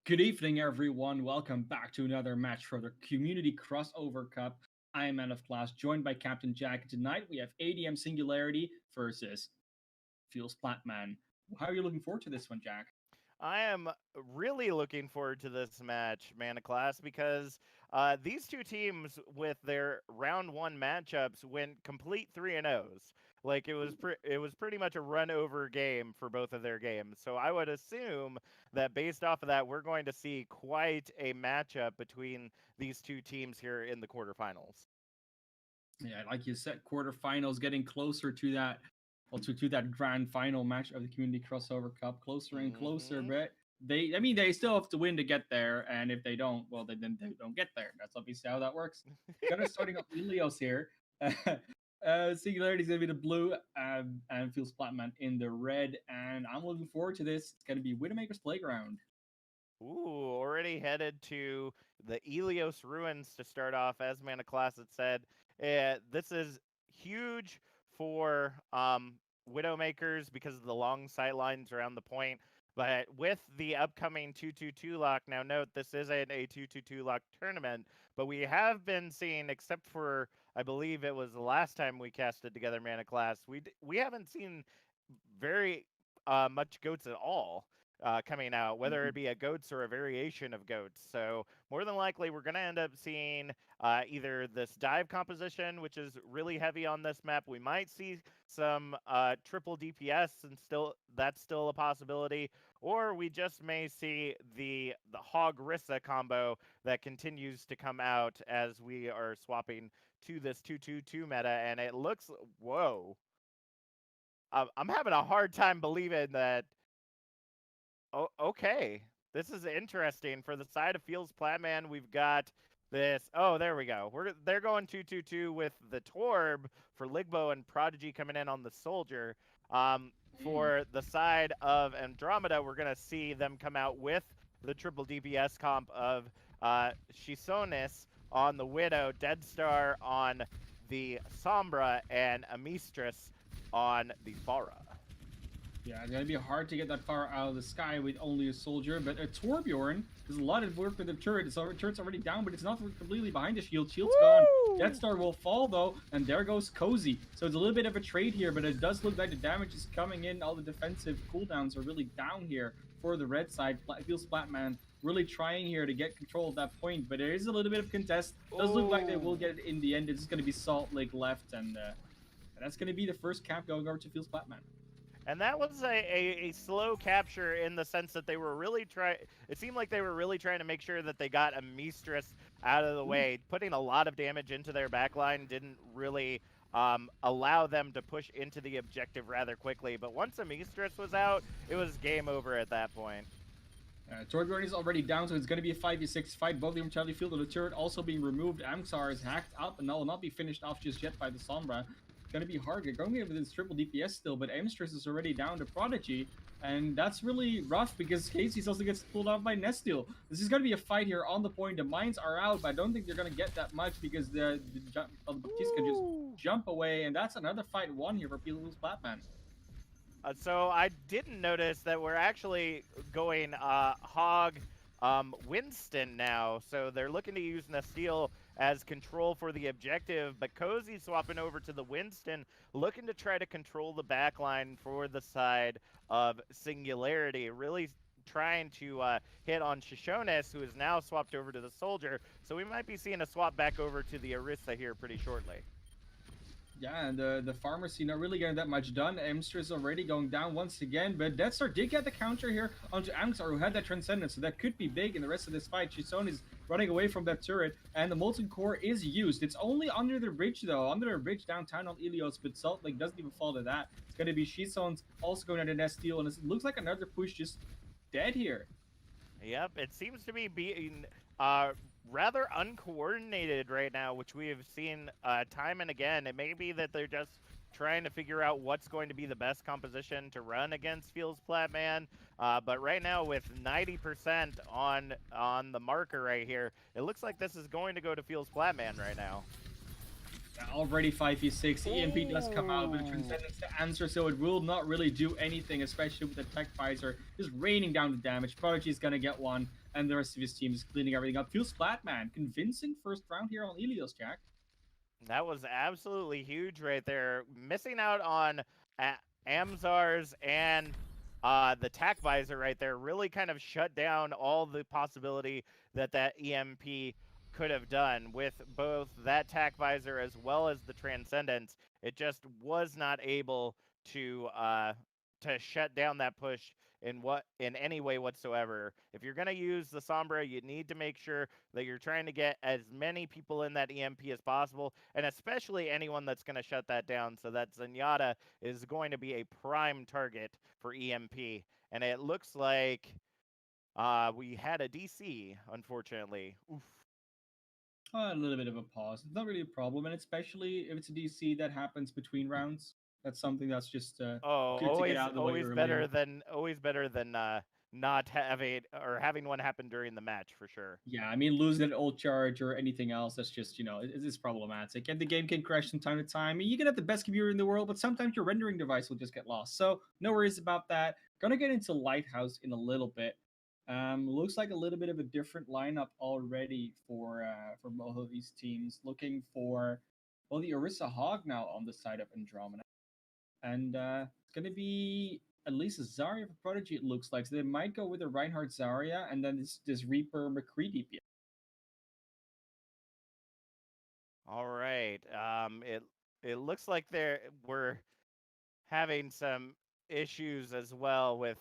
Good evening, everyone. Welcome back to another match for the Community Crossover Cup. I am Man of Class, joined by Captain Jack. Tonight we have ADM Singularity versus FeelsPlatMan. How are you looking forward to this one, Jack? I am really looking forward to this match, Mana Class, because these two teams, with their round one matchups, went complete 3-0s. Like it was pretty much a run over game for both of their games. So I would assume that based off of that, we're going to see quite a matchup between these two teams here in the quarterfinals. Yeah, like you said, quarterfinals getting closer to that, to that grand final match of the Community Crossover Cup, closer and closer. Hmm But they still have to win to get there, and if they don't, well, then they don't get there. That's obviously how that works. Gonna starting up Ilios here. Singularity is gonna be the blue, and feels Flatman in the red, and I'm looking forward to this. It's gonna be Widowmaker's Playground. Ooh, already headed to the Elios ruins to start off, as Mana Class had said. This is huge for Widowmakers because of the long sight lines around the point. But with the upcoming 2-2-2 lock, now note this isn't a 2-2-2 lock tournament, but we have been seeing, except for I believe it was the last time we casted together Mana Class, we haven't seen very much goats at all coming out, whether it be a goats or a variation of goats. So more than likely, we're going to end up seeing either this dive composition, which is really heavy on this map. We might see some triple DPS, and still that's still a possibility. Or we just may see the Hog Rissa combo that continues to come out as we are swapping to this 2-2-2 meta, and it looks whoa. I'm having a hard time believing that. Oh, okay. This is interesting. For the side of FeelsPlatMan, we've got this. Oh, there we go. They're going 2-2-2 with the Torb for Ligbo and Prodigy coming in on the Soldier. For the side of Andromeda, we're gonna see them come out with the triple DPS comp of Shisonis on the Widow, Deadstar on the Sombra, and Amistris on the Pharah. Yeah, it's gonna be hard to get that far out of the sky with only a soldier, but a Torbjorn does a lot of work with the turret. Turret's already down, but it's not completely behind the shield. Shield's gone. Woo! Death Star will fall though, and there goes Cozy. So it's a little bit of a trade here, but it does look like the damage is coming in. All the defensive cooldowns are really down here for the red side. Feels Flatman really trying here to get control of that point, but there is a little bit of contest. Does look like they will get it in the end. It's just gonna be Salt Lake left, and that's gonna be the first cap going over to Feels Flatman. And that was a slow capture in the sense that they were really trying. It seemed like they were really trying to make sure that they got a Mistress out of the way. Putting a lot of damage into their backline didn't really allow them to push into the objective rather quickly. But once a Mistress was out, it was game over at that point. Torbjorn is already down, so it's going to be a 5v6 fight. Both the Charlie Field and the turret also being removed. Amxar is hacked up and will not be finished off just yet by the Sombra. It's going to be hard. They're going in with this triple DPS still, but Amstress is already down to Prodigy, and that's really rough because Casey also gets pulled off by Nestil. This is going to be a fight here on the point. The mines are out, but I don't think they're going to get that much because the Baptiste can just jump away, and that's another fight won here for People's Batman. So I didn't notice that we're actually going Hog Winston now. So they're looking to use Nasteel as control for the objective, but Cozy swapping over to the Winston, looking to try to control the backline for the side of Singularity. Really trying to hit on Shishones, who is now swapped over to the Soldier. So we might be seeing a swap back over to the Orisa here pretty shortly. Yeah, and the pharmacy not really getting that much done. Amstress already going down once again, but Deathstar did get the counter here onto Amsar, who had that Transcendence, so that could be big in the rest of this fight. Shison is running away from that turret, and the Molten Core is used. It's only under the bridge, though, under the bridge downtown on Ilios, but Salt Lake doesn't even fall to that. It's going to be Shison's also going to Nest Steel, and it looks like another push just dead here. Yep, it seems to be being rather uncoordinated right now, which we have seen time and again. It may be that they're just trying to figure out what's going to be the best composition to run against FeelsPlatMan. But right now, with 90% on the marker right here, it looks like this is going to go to FeelsPlatMan right now. Already 5v6. EMP does come out with Transcendence to answer, so it will not really do anything, especially with the Tech Visor just raining down the damage. Prodigy is gonna get one. and the rest of his team is cleaning everything up. FeelsPlatMan, convincing first round here on Ilios, Jack. That was absolutely huge right there. Missing out on Amzar's and the tack visor right there really kind of shut down all the possibility that that EMP could have done with both that tack visor as well as the transcendence. It just was not able to shut down that push in any way whatsoever. If you're gonna use the Sombra, you need to make sure that you're trying to get as many people in that EMP as possible, and especially anyone that's going to shut that down, so that Zenyatta is going to be a prime target for EMP. And it looks like we had a DC, unfortunately. Oof. A little bit of a pause. It's not really a problem, and especially if it's a DC that happens between rounds. That's something that's just Oh, good to get out of the way always earlier. better than not having or having one happen during the match for sure. Yeah, I mean, losing an old charge or anything else, that's just, it's problematic. And the game can crash from time to time. I mean, you can have the best computer in the world, but sometimes your rendering device will just get lost. So, no worries about that. Gonna get into Lighthouse in a little bit. Looks like a little bit of a different lineup already for both of these teams. Looking for, well, the Orisa Hog now on the side of Andromeda. And it's going to be at least a Zarya for Prodigy, it looks like. So they might go with a Reinhardt Zarya and then this Reaper McCree DPS. All right. It looks like we're having some issues as well with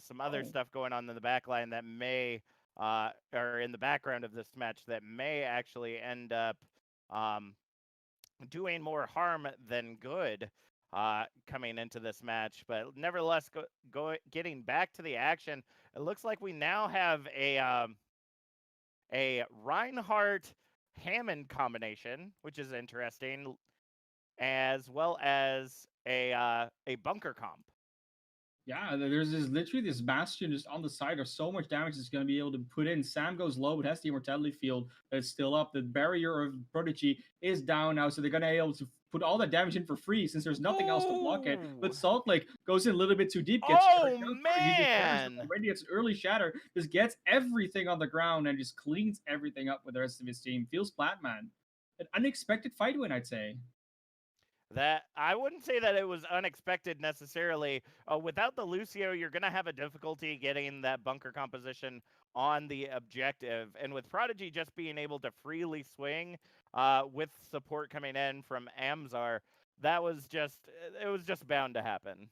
some other Oh, stuff going on in the back line that may, or in the background of this match, that may actually end up um, doing more harm than good coming into this match. But nevertheless, getting back to the action, it looks like we now have a Reinhardt Hammond combination, which is interesting, as well as a bunker comp. yeah, there's literally this Bastion just on the side of so much damage it's going to be able to put in. Sam goes low, but has the Immortality Field that's still up. The barrier of Prodigy is down now, so they're going to be able to put all that damage in for free since there's nothing else to block it. But Ooh! Salt Lake goes in a little bit too deep, gets Oh charged out. Prodigy just shatters man! already. It's early shatter, just gets everything on the ground and just cleans everything up with the rest of his team. Feels Platman. An unexpected fight win, I'd say. That I wouldn't say that it was unexpected necessarily. Without the Lucio, you're gonna have a difficulty getting that bunker composition on the objective, and with Prodigy just being able to freely swing, with support coming in from Amzar, that was just it was just bound to happen.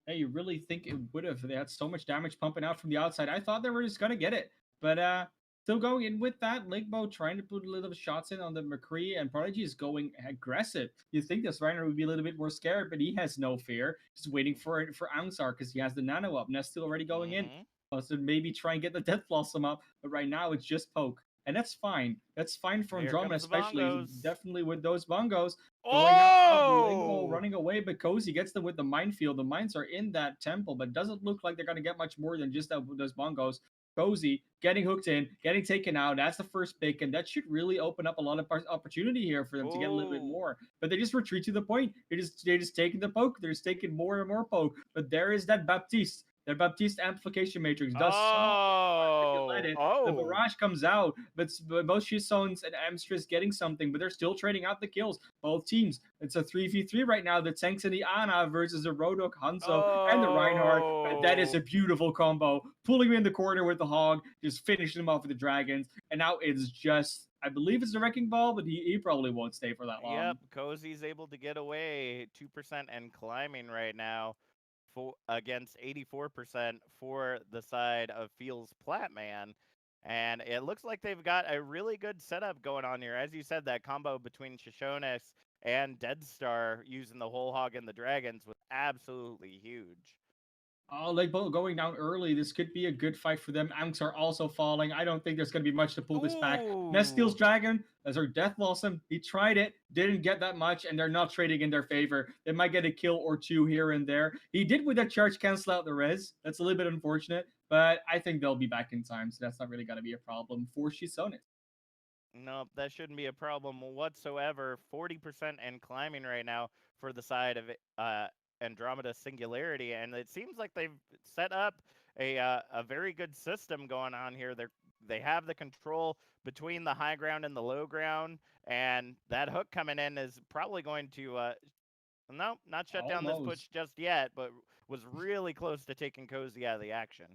Hey, you really think it would have? They had so much damage pumping out from the outside. I thought they were just gonna get it, but still going in with that. Ligbo trying to put a little shots in on the McCree, and Prodigy is going aggressive. You think this Reiner would be a little bit more scared, but he has no fear. Just waiting for Ansar because he has the Nano up. Nest still already going in. Mm-hmm. So maybe try and get the Death Blossom up, but right now it's just poke. And that's fine. That's fine for Here Andromeda, comes the especially bongos. definitely with those bongos going out top. Ligbo Oh! running away, but Cozy gets them with the minefield. The mines are in that temple, but doesn't look like they're going to get much more than just those bongos. Cozy getting hooked in, getting taken out. That's the first pick, and that should really open up a lot of opportunity here for them to get a little bit Oh! more. But they just retreat to the point. They're just taking the poke. They're just taking more and more poke. But there is that Baptiste. That Baptiste amplification matrix does so much if you let Oh! it. The Oh! barrage comes out, but both Shizones and Amstress getting something, but they're still trading out the kills. Both teams. It's a 3v3 right now. The Tanks and the Ana versus the Rodok, Hanzo, and the Reinhardt. And that is Oh! a beautiful combo. Pulling him in the corner with the Hog, just finishing him off with the Dragons. And now it's just, I believe it's the Wrecking Ball, but he probably won't stay for that long. Yep, Cozy's able to get away 2% and climbing right now for against 84% for the side of FeelsPlatMan. And it looks like they've got a really good setup going on here. As you said, that combo between Shoshonix and Deadstar using the whole hog and the dragons was absolutely huge. Oh, like going down early. This could be a good fight for them. Anks are also falling. I don't think there's going to be much to pull this back. Nest steals Ooh! Dragon as our Death Blossom. He tried it, didn't get that much, and they're not trading in their favor. They might get a kill or two here and there. He did with that charge cancel out the res. That's a little bit unfortunate, but I think they'll be back in time, so that's not really going to be a problem for Shizone. Nope, that shouldn't be a problem whatsoever. 40% and climbing right now for the side of Andromeda Singularity, and it seems like they've set up a very good system going on here. They have the control between the high ground and the low ground, and that hook coming in is probably going to no, not shut down this push Almost. just yet, but was really close to taking Cozy out of the action.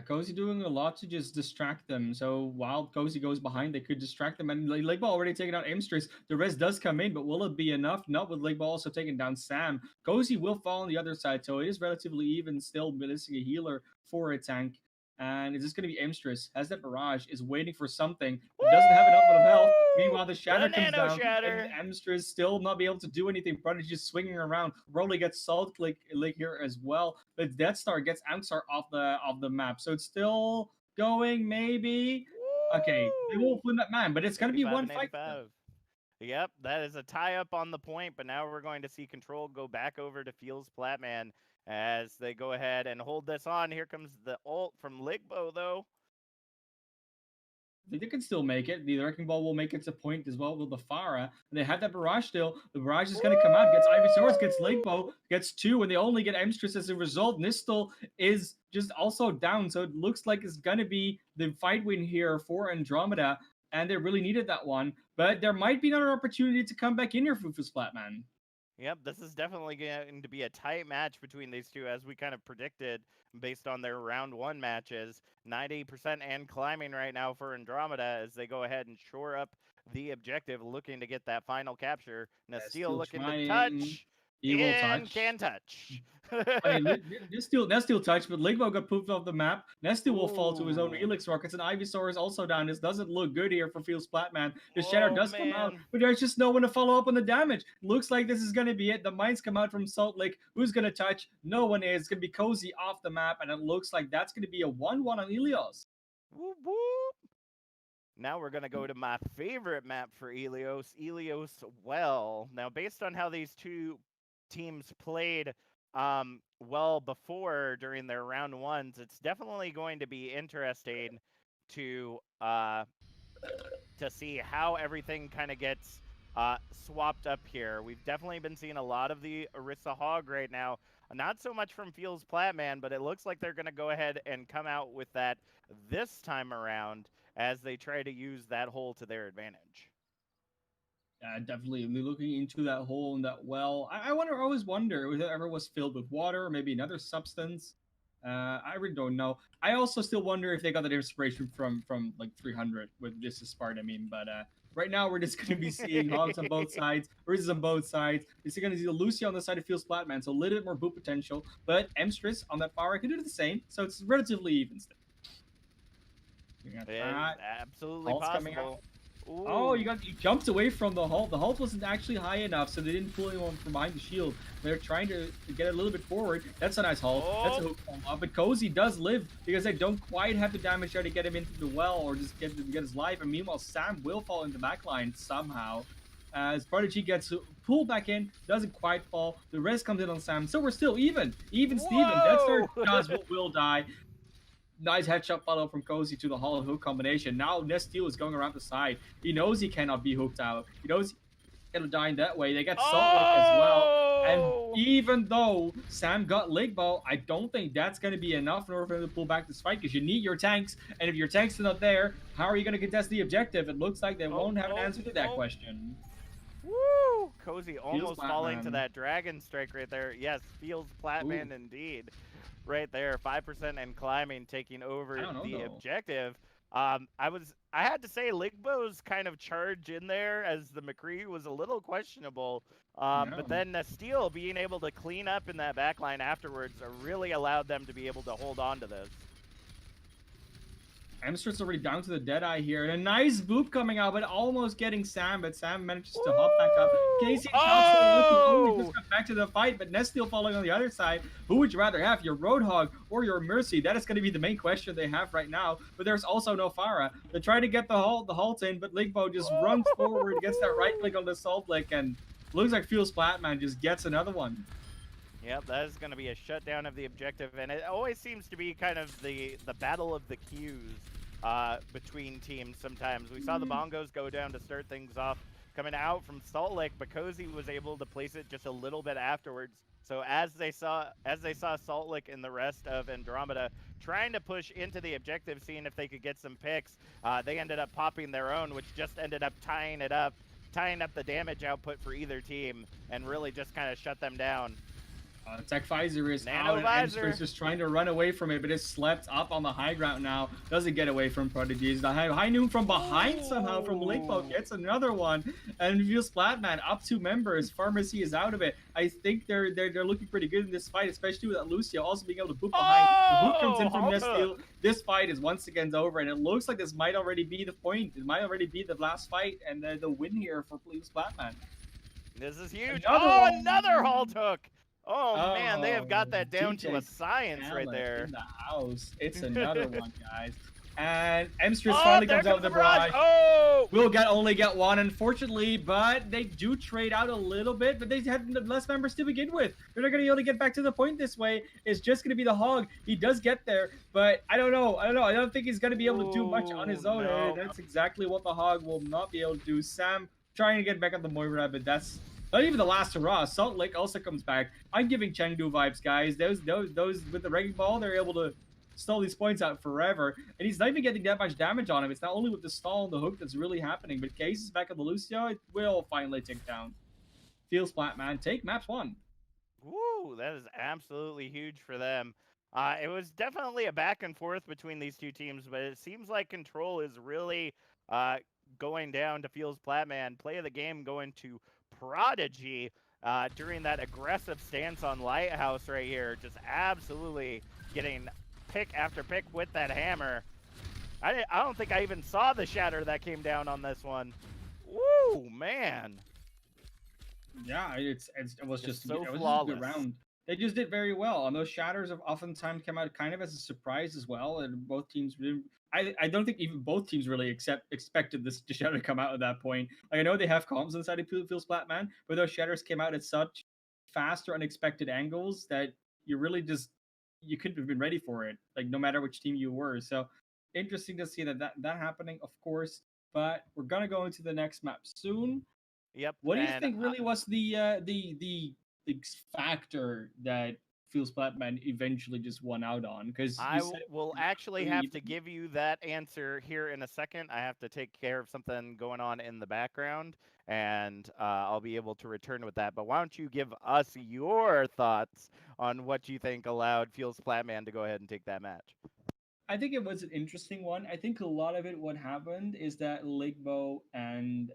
Cozy doing a lot to just distract them. So while Cozy goes behind, they could distract them. And Legball already taking out Amstress. The res does come in, but will it be enough? Not with Legball also taking down Sam. Cozy will fall on the other side, so it is relatively even still, missing a healer for a tank. And is this going to be Amstress? Has that barrage, is waiting for something, but doesn't have enough of health. Meanwhile, the Shatter The comes Nano down, and Shatter. Amstress still not be able to do anything. Prodigy just swinging around. Probably gets Salt Click here as well, but Death Star gets Amsar off the map, so it's still going. Maybe. Okay, they will Woo! flip that man, but it's gonna be 85 one and fight for them. 85. Yep, that is a tie up on the point, but now we're going to see control go back over to FeelsPlatMan as they go ahead and hold this on. Here comes the ult from Ligbo, though. They can still make it. The Wrecking Ball will make it to point as well with the Farah. And they have that barrage still. The barrage is going to come out. Gets Ivysaurus, gets Legbo, gets two, and they only get Amstress as a result. Nistel is just also down. So it looks like it's going to be the fight win here for Andromeda. And they really needed that one. But there might be another opportunity to come back in here for FeelsPlatMan. Yep, this is definitely going to be a tight match between these two, as we kind of predicted based on their round one matches. 90% and climbing right now for Andromeda as they go ahead and shore up the objective, looking to get that final capture. Nasteel Still looking to trying. touch Evil and touch. can touch. I mean, Nestil touched, but Ligbo got pooped off the map. Nestil will fall to his own Ooh. Helix Rockets, and Ivysaur is also down. This doesn't look good here for FeelsPlatMan. The Shatter Oh, does come out, man. but there's just no one to follow up on the damage. Looks like this is going to be it. The mines come out from Salt Lake. Who's going to touch? No one is. It's going to be Cozy off the map, and it looks like that's going to be a 1-1 on Elios. Whoop, whoop. Now we're going to go to my favorite map for Elios Well. Now, based on how these two teams played well before during their round ones, it's definitely going to be interesting to see how everything kind of gets swapped up here. We've definitely been seeing a lot of the Orisa Hog right now. Not so much from FeelsPlatMan, but it looks like they're going to go ahead and come out with that this time around as they try to use that hole to their advantage. Yeah, definitely. We're looking into that hole and that well. I always wonder if it ever was filled with water or maybe another substance. I really don't know. I also still wonder if they got that inspiration from like 300 with this is part. I mean, but right now we're just going to be seeing hogs on both sides, Rizzes on both sides. We're going to see Lucy on the side of FeelsPlatMan, so a little bit more boot potential. But Amstress on that far, I can do the same, so it's relatively even still. We got It is that. absolutely Halt's coming out. possible. Ooh. Oh, you jumped away from the halt. The halt wasn't actually high enough, so they didn't pull anyone from behind the shield. They're trying to get a little bit forward. That's a nice halt. That's a hook follow-up. But Cozy does live because they don't quite have the damage there to get him into the well or just get his life. And meanwhile, Sam will fall in the backline somehow. As Prodigy gets pulled back in, doesn't quite fall. The rest comes in on Sam, so we're still even. Even Steven. That's their does will die. Nice headshot follow from Cozy to the hollow hook combination. Now Nesteel is going around the side. He knows he cannot be hooked out. He knows he's gonna die in that way. They get Salt Lake as well. And even though Sam got Ligbo, I don't think that's gonna be enough in order for him to pull back this fight because you need your tanks. And if your tanks are not there, how are you gonna contest the objective? It looks like they won't have an answer to that question. Woo! Cozy almost falling to FeelsPlatMan. that dragon strike right there. Yes, FeelsPlatMan indeed. Right there, 5% and climbing, taking over the objective. I had to say Ligbo's kind of charge in there as the McCree was a little questionable. But then Steel being able to clean up in that backline afterwards really allowed them to be able to hold on to this. Amstress already down to the Deadeye here. And a nice boop coming out, but almost getting Sam. But Sam manages to hop back up. Casey only just got back to the fight, but Nesteel following on the other side. Who would you rather have, your Roadhog or your Mercy? That is going to be the main question they have right now. But there's also no Farah. They try to get the halt in, but Ligbo just runs forward, gets that right click on the Salt Lake, and looks like FeelsPlatMan just gets another one. Yep, that is going to be a shutdown of the objective, and it always seems to be kind of the battle of the Qs between teams sometimes. We saw the Bongos go down to start things off coming out from Salt Lake, but Cozy was able to place it just a little bit afterwards. So as they saw Salt Lake and the rest of Andromeda trying to push into the objective, seeing if they could get some picks, they ended up popping their own, which just ended up tying up the damage output for either team, and really just kind of shut them down. Tech Visor is Nano out, and Visor. Emster is just trying to run away from it, but it's slept up on the high ground now. Doesn't get away from Prodigy. The high noon from behind somehow from Linkbo gets another one, and FeelsPlatMan up 2 members. Pharmacy is out of it. I think they're looking pretty good in this fight, especially with Lucio also being able to boot behind. The hook comes in from Nestil. This fight is once again over, and it looks like this might already be the point. It might already be the last fight, and the win here for FeelsPlatMan. This is huge. Another halt hook. Oh, man, they have got that down to a science right there. In the house. It's another one, guys. And Emstress finally comes out of the barrage. We'll only get one, unfortunately, but they do trade out a little bit, but they had less members to begin with. They're not going to be able to get back to the point this way. It's just going to be the Hog. He does get there, but I don't know. I don't think he's going to be able to do much on his own. No. That's exactly what the Hog will not be able to do. Sam trying to get back on the Moira, but that's not even the last hurrah. Salt Lake also comes back. I'm giving Chengdu vibes, guys. Those with the Wrecking Ball, they're able to stall these points out forever. And he's not even getting that much damage on him. It's not only with the stall and the hook that's really happening, but Case is back on the Lucio. It will finally take down. FeelsPlatMan, take maps 1. Woo, that is absolutely huge for them. It was definitely a back and forth between these two teams, but it seems like control is really going down to FeelsPlatMan. Play of the game going to Prodigy during that aggressive stance on Lighthouse right here. Just absolutely getting pick after pick with that hammer. I don't think I even saw the shatter that came down on this one. Woo, man. Yeah, it was just so it was flawless. just a good round. They just did very well, and those shatters have oftentimes come out kind of as a surprise as well. And both teams didn't. I don't think even both teams really expected this shatter to come out at that point. Like I know they have comms inside of FeelsPlatMan, but those shatters came out at such fast or unexpected angles that you really just you couldn't have been ready for it. Like no matter which team you were. So interesting to see that happening, of course. But we're gonna go into the next map soon. Yep. What do you think really was the factor that FeelsPlatMan eventually just won out on? Because I will actually have to give you that answer here in a second. I have to take care of something going on in the background, and I'll be able to return with that. But why don't you give us your thoughts on what you think allowed FeelsPlatMan to go ahead and take that match? I think it was an interesting one. I think a lot of it, what happened is that Ligbo and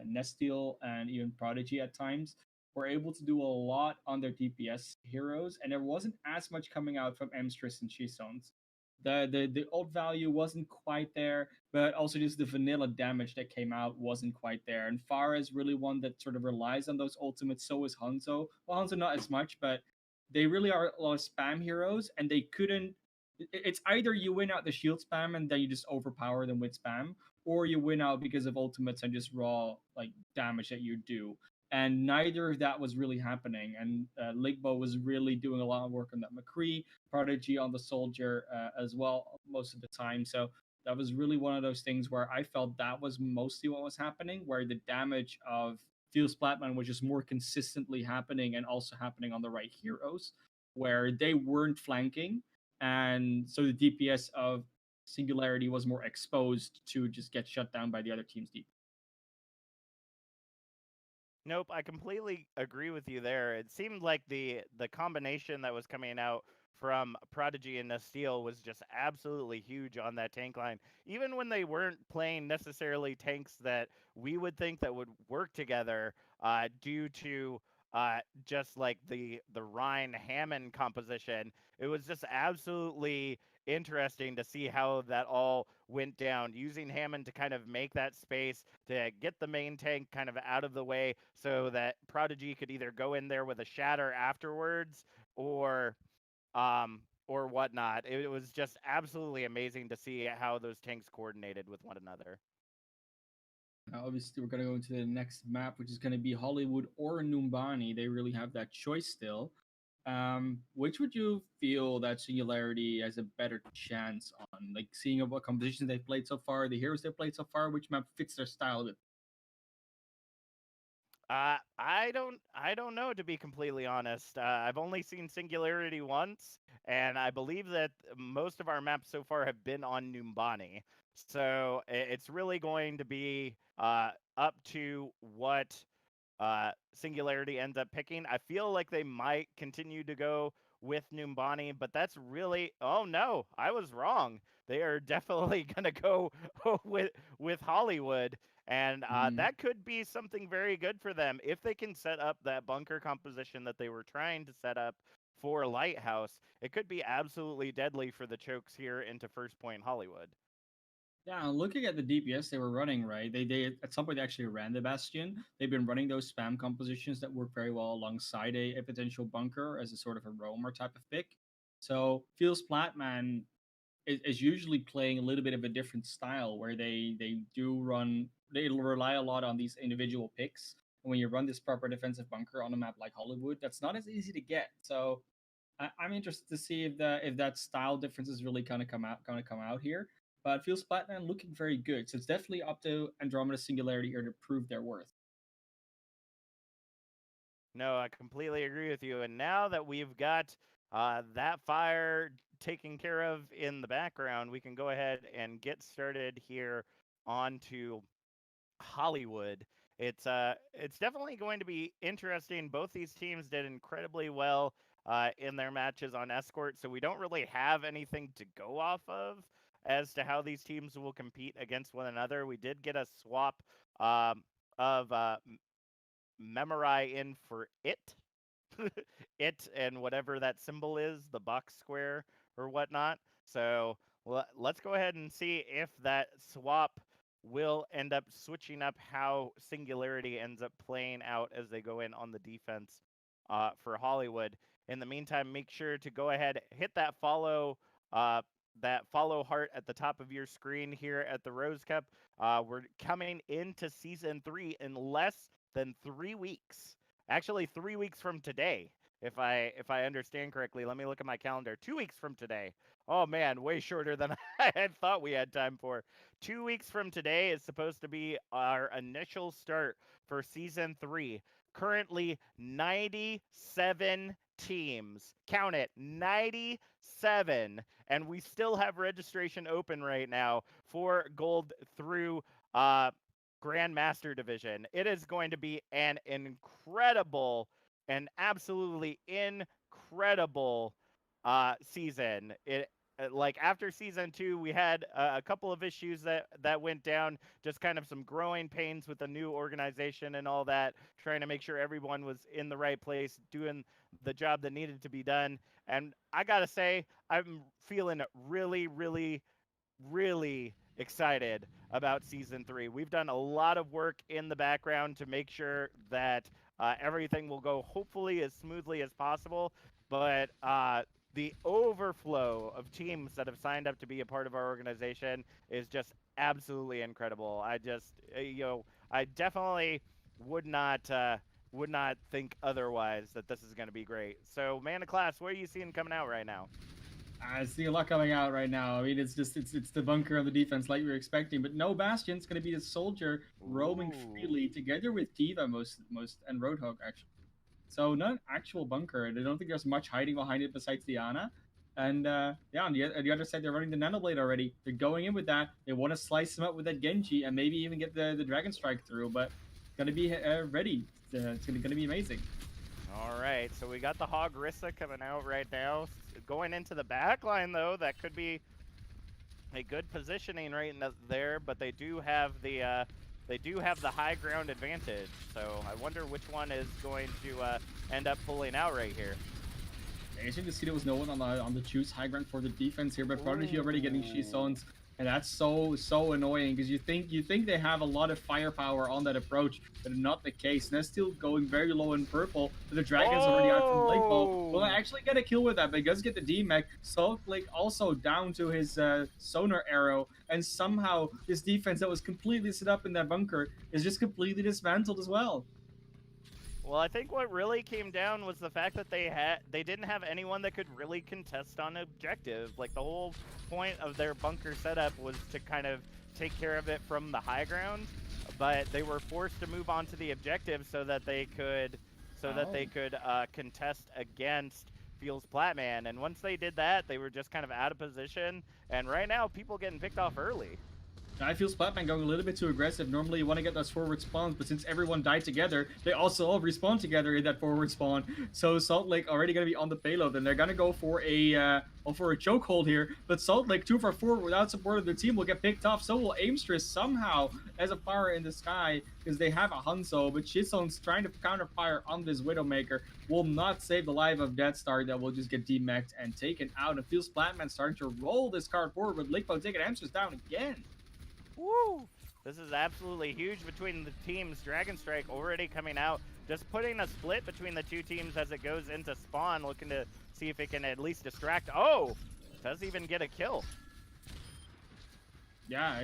Nestil and even Prodigy at times were able to do a lot on their DPS heroes, and there wasn't as much coming out from Emstress and Shizones. The ult value wasn't quite there, but also just the vanilla damage that came out wasn't quite there. And Farah is really one that sort of relies on those ultimates. So is Hanzo. Well, Hanzo not as much, but they really are a lot of spam heroes, and they couldn't. It's either you win out the shield spam and then you just overpower them with spam, or you win out because of ultimates and just raw like damage that you do. And neither of that was really happening. And Ligbo was really doing a lot of work on that McCree, Prodigy on the soldier as well most of the time. So that was really one of those things where I felt that was mostly what was happening, where the damage of FeelsPlatMan was just more consistently happening and also happening on the right heroes, where they weren't flanking. And so the DPS of Singularity was more exposed to just get shut down by the other team's DPS. Nope, I completely agree with you there. It seemed like the combination that was coming out from Prodigy and Nestil was just absolutely huge on that tank line. Even when they weren't playing necessarily tanks that we would think that would work together, due to just like the Rhine Hammond composition, it was just absolutely interesting to see how that all went down, using Hammond to kind of make that space to get the main tank kind of out of the way so that Prodigy could either go in there with a shatter afterwards or whatnot. It was just absolutely amazing to see how those tanks coordinated with one another. Obviously, we're going to go into the next map, which is going to be Hollywood or Numbani. They really have that choice still. Which would you feel that Singularity has a better chance on? Like seeing what compositions they've played so far, the heroes they've played so far, which map fits their style a bit? I don't know, to be completely honest. I've only seen Singularity once, and I believe that most of our maps so far have been on Numbani. So it's really going to be up to what Singularity ends up picking. I feel like they might continue to go with Numbani, but that's really, oh no, I was wrong. They are definitely gonna go with Hollywood, and Mhm. that could be something very good for them if they can set up that bunker composition that they were trying to set up for Lighthouse. It could be absolutely deadly for the chokes here into First Point Hollywood. Yeah, looking at the DPS they were running, right? They at some point they actually ran the Bastion. They've been running those spam compositions that work very well alongside a potential bunker as a sort of a roamer type of pick. So FeelsPlatMan is usually playing a little bit of a different style where they do run they rely a lot on these individual picks. And when you run this proper defensive bunker on a map like Hollywood, that's not as easy to get. So I'm interested to see if that style difference is really gonna come out here. But it feels Splatman looking very good, so it's definitely up to Andromeda Singularity here to prove their worth. No, I completely agree with you. And now that we've got that fire taken care of in the background, we can go ahead and get started here onto Hollywood. It's definitely going to be interesting. Both these teams did incredibly well in their matches on Escort, so we don't really have anything to go off of as to how these teams will compete against one another. We did get a swap of Memori in for it and whatever that symbol is, the box square or whatnot. So let's go ahead and see if that swap will end up switching up how Singularity ends up playing out as they go in on the defense for Hollywood. In the meantime, make sure to go ahead, hit uh, that follow heart at the top of your screen here at the Rose Cup. We're coming into season 3 in less than 3 weeks. Actually, 3 weeks from today, if I understand correctly. Let me look at my calendar. 2 weeks from today. Oh man, way shorter than I had thought we had time for. 2 weeks from today is supposed to be our initial start for season 3. Currently, 97 teams. Count it, 97. And we still have registration open right now for gold through Grandmaster Division. It is going to be an incredible, an absolutely incredible season. It like after season 2, we had a couple of issues that went down, just kind of some growing pains with the new organization and all that, trying to make sure everyone was in the right place, doing the job that needed to be done. And I gotta say, I'm feeling really, really, really excited about season 3. We've done a lot of work in the background to make sure that everything will go hopefully as smoothly as possible. But the overflow of teams that have signed up to be a part of our organization is just absolutely incredible. I definitely would not think otherwise that this is going to be great. So, man of class, what are you seeing coming out right now? I see a lot coming out right now. I mean, it's just it's the bunker on the defense like we were expecting, but no Bastion's going to be the soldier roaming Ooh. freely together with Diva most and Roadhog actually. So not an actual bunker. I don't think there's much hiding behind it besides Diana. And yeah, on the other side, they're running the Nanoblade already. They're going in with that. They want to slice him up with that Genji and maybe even get the Dragon Strike through. But gonna be ready. It's gonna be amazing. All right, so we got the Hog Rissa coming out right now. Going into the back line, though, that could be a good positioning right there, but they do have the high ground advantage. So I wonder which one is going to end up pulling out right here. Amazing to see there was no one on the choose high ground for the defense here, but Prodigy already getting Ooh. Shizones, and that's so annoying because you think they have a lot of firepower on that approach, but not the case. And they're still going very low in purple, but the Dragon's already out from Blake Ball. Will I Oh! actually get a kill with that? But he does get the D-Mech. Salt Lake also down to his sonar arrow, and somehow this defense that was completely set up in that bunker is just completely dismantled as well. Well, I think what really came down was the fact that they didn't have anyone that could really contest on objective. Like the whole point of their bunker setup was to kind of take care of it from the high ground. but they were forced to move on to the objective so that they could Oh. contest against FeelsPlatMan. And once they did that, they were just kind of out of position. And right now, people getting picked off early. I feel Splatman going a little bit too aggressive. Normally, you want to get those forward spawns, but since everyone died together, they also all respawn together in that forward spawn. So Salt Lake already going to be on the payload, and they're going to go for a chokehold here. But Salt Lake 2 for 4 without support of the team will get picked off. So will Aimstress somehow as a fire in the sky because they have a Hanzo. But Shizon's trying to counter fire on this Widowmaker will not save the life of Death Star. That will just get demeched and taken out. And feels Splatman starting to roll this card forward with Lickbo taking Aimstress down again. Woo! This is absolutely huge between the teams. Dragon Strike already coming out, just putting a split between the two teams as it goes into spawn, looking to see if it can at least distract. Oh! Does even get a kill. Yeah,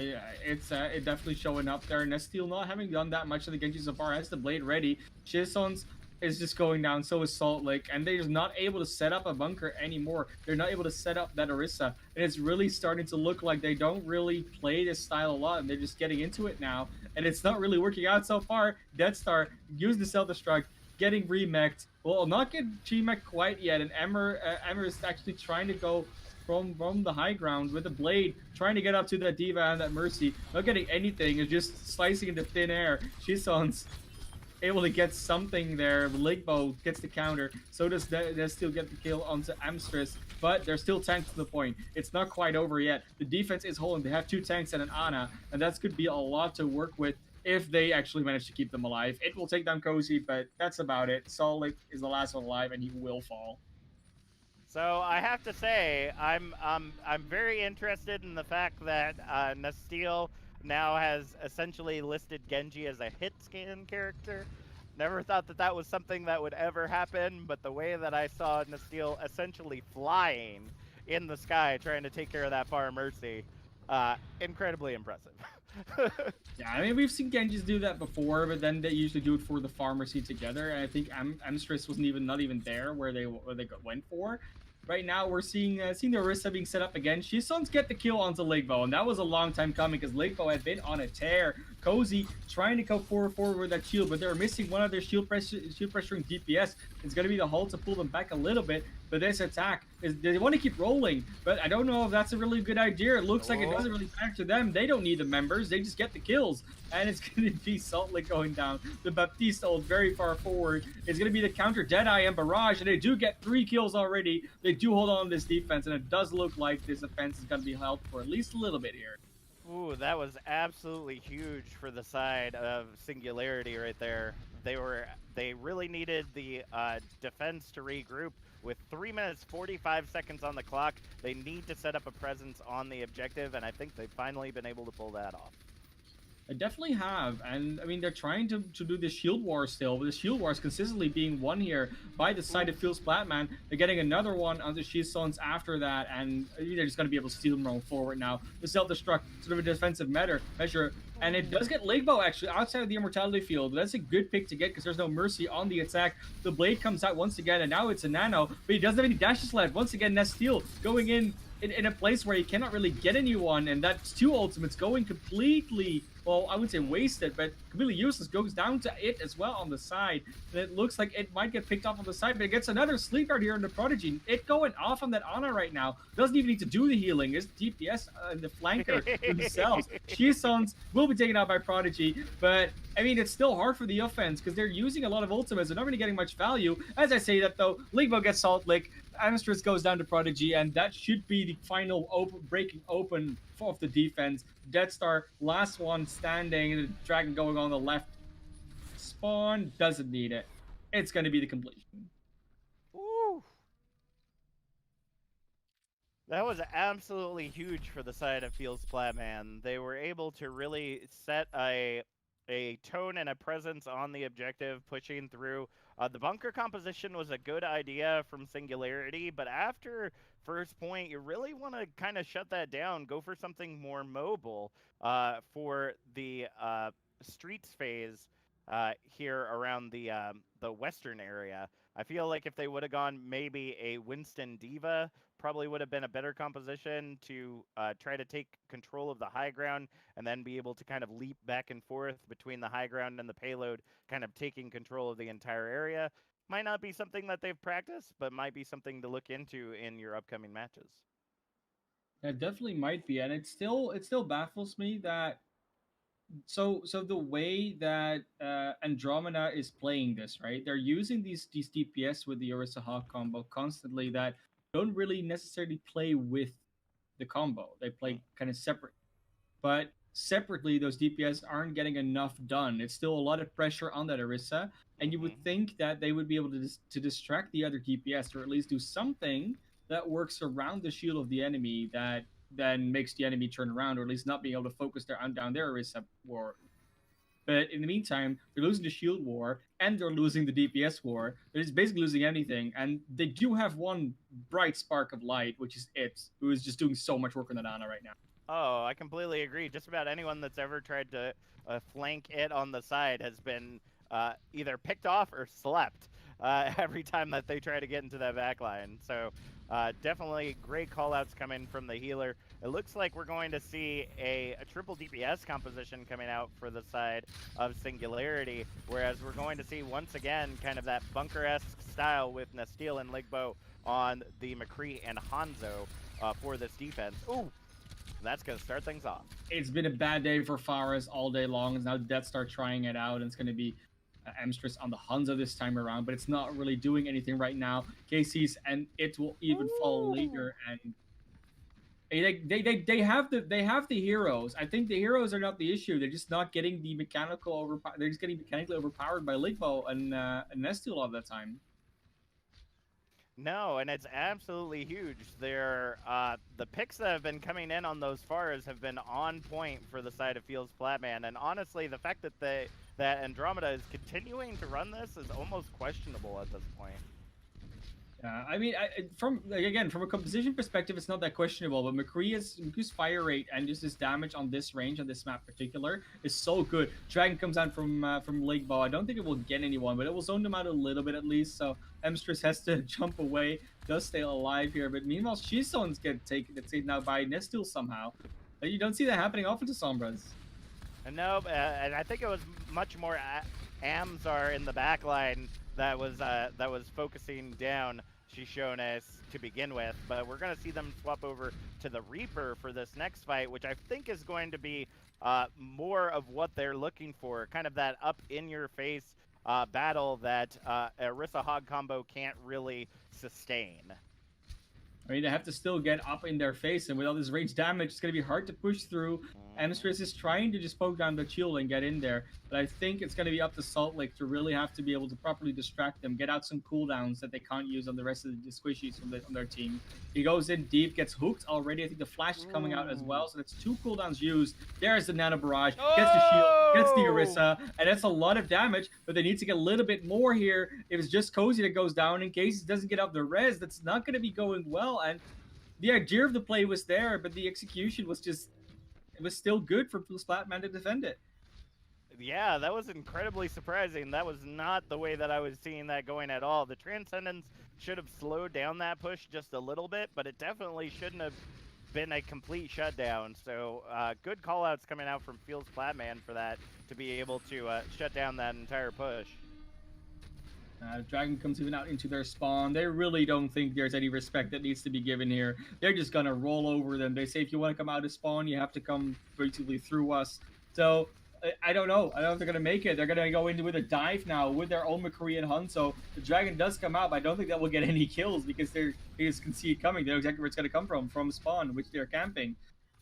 it's it definitely showing up there. Nestil not having done that much of the Genji so far has the blade ready. Shizon's is just going down, so is Salt Lake, and they're just not able to set up a bunker anymore. They're not able to set up that Orisa, and it's really starting to look like they don't really play this style a lot, and they're just getting into it now, and it's not really working out so far. Death Star used the self-destruct, getting remeked. Well, not get G-mech quite yet, and Emmer is actually trying to go from the high ground with a blade, trying to get up to that Diva and that Mercy. Not getting anything, is just slicing into thin air. Shizon's able to get something there. Ligbo gets the counter. So does they still get the kill onto Amstress, but they're still tanked to the point. It's not quite over yet. The defense is holding. They have 2 tanks and an Ana, and that could be a lot to work with if they actually manage to keep them alive. It will take down Cozy, but that's about it. Solik is the last one alive, and he will fall. So I have to say, I'm very interested in the fact that Nasteel now has essentially listed Genji as a hit scan character. Never thought that that was something that would ever happen, but the way that I saw Nasteel essentially flying in the sky trying to take care of that Far Mercy, incredibly impressive. Yeah, I mean, we've seen Genjis do that before, but then they usually do it for the pharmacy together. And I think Amstress wasn't even not even there where they went for. Right now, we're seeing the Orisa being set up again. Shizon's get the kill onto Ligbo, and that was a long time coming because Ligbo had been on a tear. Cozy trying to go forward with that shield, but they're missing one of their shield pressuring DPS. It's going to be the hull to pull them back a little bit. But this attack is they want to keep rolling, but I don't know if that's a really good idea. It looks like it doesn't really matter to them. They don't need the members; they just get the kills, and it's going to be Salt Lake going down. The Baptiste hold very far forward. It's going to be the counter Deadeye and Barrage, and they do get 3 kills already. They do hold on to this defense, and it does look like this offense is going to be held for at least a little bit here. Ooh, that was absolutely huge for the side of Singularity right there. They really needed the defense to regroup. With 3 minutes 45 seconds on the clock, they need to set up a presence on the objective, and I think they've finally been able to pull that off. I definitely have, and I mean they're trying to do the shield war still, but the shield war is consistently being won here by the side of FeelsPlatMan. They're getting another one on the Shizons after that, and they're just going to be able to steal them roll forward now. The self-destruct, sort of a defensive measure, and it does get Legbo actually outside of the immortality field. That's a good pick to get because there's no mercy on the attack. The blade comes out once again, and now it's a nano, but he doesn't have any dashes left. Once again, Nestil going in a place where he cannot really get anyone, and that's 2 ultimates going completely, well, I would say wasted, but completely useless. Goes down to it as well on the side, and it looks like it might get picked off on the side, but it gets another sleep guard here in the Prodigy. It going off on that Ana right now. Doesn't even need to do the healing. It's DPS and the flanker themselves. Shizons will be taken out by Prodigy, but I mean, it's still hard for the offense because they're using a lot of ultimates. They're not really getting much value. As I say that, though, Ligbo gets Salt Lick. Amstress goes down to Prodigy, and that should be the final breaking open of the defense. Death Star, last one standing. The Dragon going on the left. Spawn doesn't need it. It's going to be the completion. Woo! That was absolutely huge for the side of FeelsPlatMan. They were able to really set a tone and a presence on the objective, pushing through. The bunker composition was a good idea from Singularity, but after first point, you really want to kind of shut that down, go for something more mobile for the streets phase. here around the western area. I feel like if they would have gone maybe a Winston Diva, probably would have been a better composition to try to take control of the high ground and then be able to kind of leap back and forth between the high ground and the payload, kind of taking control of the entire area. Might not be something that they've practiced, but might be something to look into in your upcoming matches. That definitely might be, and it still baffles me that so the way that Andromeda is playing this, right? They're using these DPS with the Orisa Hawk combo constantly that don't really necessarily play with the combo. They play kind of separate. But separately, those DPS aren't getting enough done. It's still a lot of pressure on that Orisa, and you would Mm-hmm. think that they would be able to distract the other DPS or at least do something that works around the shield of the enemy that then makes the enemy turn around, or at least not being able to focus their down their Orisa war. But in the meantime, they're losing the shield war and they're losing the DPS war. They're just basically losing anything. And they do have one bright spark of light, which is it, who is just doing so much work on the Nana right now. Oh, I completely agree. Just about anyone that's ever tried to flank it on the side has been either picked off or slept every time that they try to get into that back line. So definitely great callouts coming from the healer. It looks like we're going to see a triple DPS composition coming out for the side of Singularity, whereas we're going to see once again kind of that bunker-esque style with Nasteel and Ligbo on the McCree and Hanzo for this defense. Ooh, that's going to start things off. It's been a bad day for Faris all day long. And now Death Star trying it out, and it's going to be Amstress on the Hanzo this time around, but it's not really doing anything right now. Casey's and it will even fall Ooh. later, and they have the heroes. I think the heroes are not the issue. They're just not getting the mechanical over. They're just getting mechanically overpowered by Ligbo and Nesty a lot of the time. No, and it's absolutely huge. They're the picks that have been coming in on those fars have been on point for the side of FeelsPlatMan, and honestly, the fact that that Andromeda is continuing to run this is almost questionable at this point. I mean, from like, again from a composition perspective, it's not that questionable. But McCree's fire rate and just his damage on this range on this map in particular is so good. Dragon comes out from Lake Ball. I don't think it will get anyone, but it will zone them out a little bit at least. So Emstress has to jump away, does stay alive here. But meanwhile, Shizones get taken now by Nestil somehow. You don't see that happening often to Sombras. And no, and I think it was much more Amzar in the back line that was focusing down Shishones to begin with, but we're going to see them swap over to the Reaper for this next fight, which I think is going to be more of what they're looking for, kind of that up in your face battle that Orisa Hog combo can't really sustain. I mean, they have to still get up in their face, and with all this range damage, it's going to be hard to push through. Amstress is trying to just poke down the shield and get in there, but I think it's going to be up to Salt Lake to really have to be able to properly distract them, get out some cooldowns that they can't use on the rest of the squishies on their team. He goes in deep, gets hooked already. I think the flash is coming out as well, so that's 2 cooldowns used. There's the Nano Barrage, gets the shield, gets the Orisa, and that's a lot of damage, but they need to get a little bit more here. If it's just Cozy that goes down, in case he doesn't get up the res, that's not going to be going well, and the idea of the play was there, but the execution was just it was still good for FeelsPlatMan to defend it. Yeah, that was incredibly surprising. That was not the way that I was seeing that going at all. The Transcendence should have slowed down that push just a little bit, but it definitely shouldn't have been a complete shutdown. So good callouts coming out from FeelsPlatMan for that to be able to shut down that entire push. Dragon comes even out into their spawn. They really don't think there's any respect that needs to be given here. They're just gonna roll over them. They say if you want to come out of spawn, you have to come basically through us. So I don't know. I don't know if they're gonna make it. They're gonna go into with a dive now with their own McCrean Hunt. So the Dragon does come out, but I don't think that will get any kills because they just can see it coming. They know exactly where it's gonna come from spawn, which they're camping,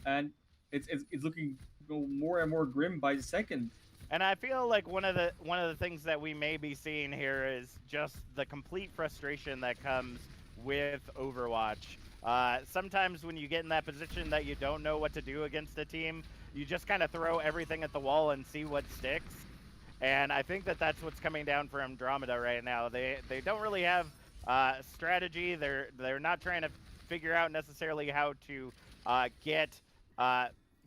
and it's looking more and more grim by the second. And I feel like one of the things that we may be seeing here is just the complete frustration that comes with Overwatch. Sometimes when you get in that position that you don't know what to do against a team, you just kind of throw everything at the wall and see what sticks. And I think that that's what's coming down for Andromeda right now. They don't really have strategy. They're not trying to figure out necessarily how to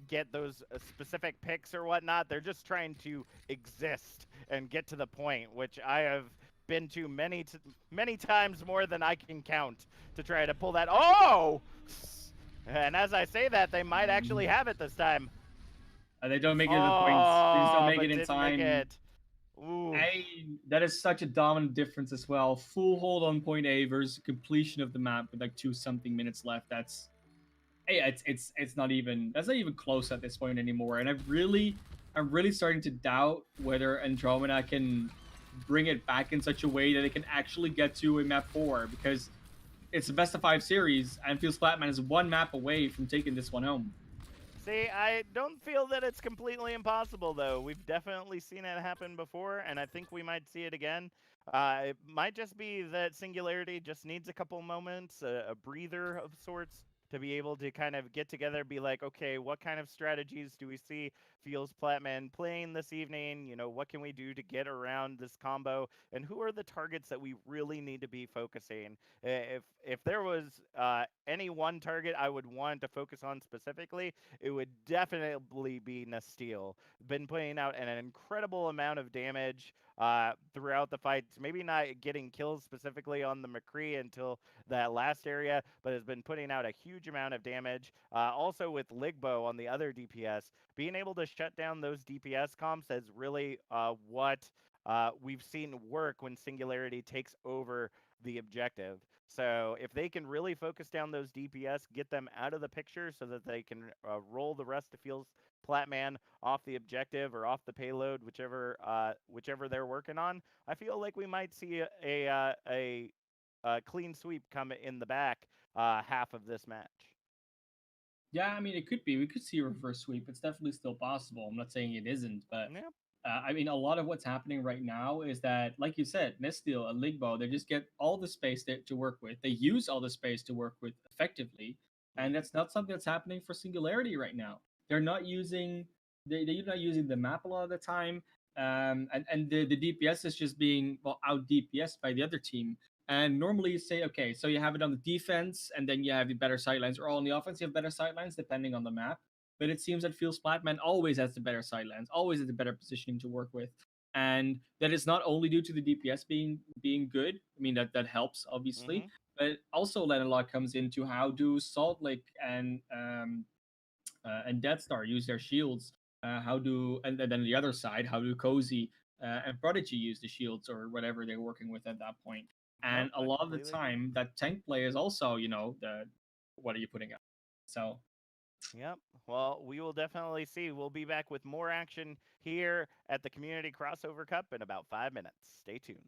get those specific picks or whatnot. They're just trying to exist and get to the point, which I have been to many times more than I can count to try to pull that. Oh! And as I say that, they might actually have it this time. And they don't make it to the points. They just don't Oh, make but it in didn't make time. it. Ooh. That is such a dominant difference as well. Full hold on point A versus completion of the map with like 2 something minutes left. That's hey, it's not even that's not even close at this point anymore. And I'm really starting to doubt whether Andromeda can bring it back in such a way that it can actually get to a map 4 because it's a best of 5 series and feels Flatman is one map away from taking this one home. See, I don't feel that it's completely impossible, though. We've definitely seen it happen before, and I think we might see it again. It might just be that Singularity just needs a couple moments, a breather of sorts, to be able to kind of get together, be like, okay, what kind of strategies do we see FeelsPlatMan playing this evening? You know, what can we do to get around this combo? And who are the targets that we really need to be focusing? If there was any one target I would want to focus on specifically, it would definitely be Nasteel. Been putting out an incredible amount of damage throughout the fights. Maybe not getting kills specifically on the McCree until that last area, but has been putting out a huge amount of damage. Also with Ligbo on the other DPS, being able to shut down those DPS comps is really what we've seen work when Singularity takes over the objective. So if they can really focus down those DPS, get them out of the picture so that they can roll the rest of Feels Platman off the objective or off the payload, whichever they're working on, I feel like we might see a clean sweep come in the back half of this match. Yeah, I mean, it could be. We could see a reverse sweep. It's definitely still possible. I'm not saying it isn't, but Yeah. I mean, a lot of what's happening right now is that, like you said, Nesteel and Ligbo, they just get all the space to work with. They use all the space to work with effectively, and Mm-hmm. that's not something that's happening for Singularity right now. They're not using they're not using the map a lot of the time, and the DPS is just being well out DPS by the other team. And normally you say, okay, so you have it on the defense, and then you have the better sightlines, or on the offense you have better sightlines depending on the map. But it seems that Feels Flatman always has the better sidelines, always has the better positioning to work with, and that is not only due to the DPS being good. I mean that helps Mm-hmm. obviously, but also then a lot comes into how do Salt Lake and Death Star use their shields. How do and then the other side, how do Cozy and Prodigy use the shields or whatever they're working with at that point? Nope, And a I lot of the completely agree. time, that tank play is also, the what are you putting out? So Yep. Well, we will definitely see. We'll be back with more action here at the Community Crossover Cup in about 5 minutes. Stay tuned.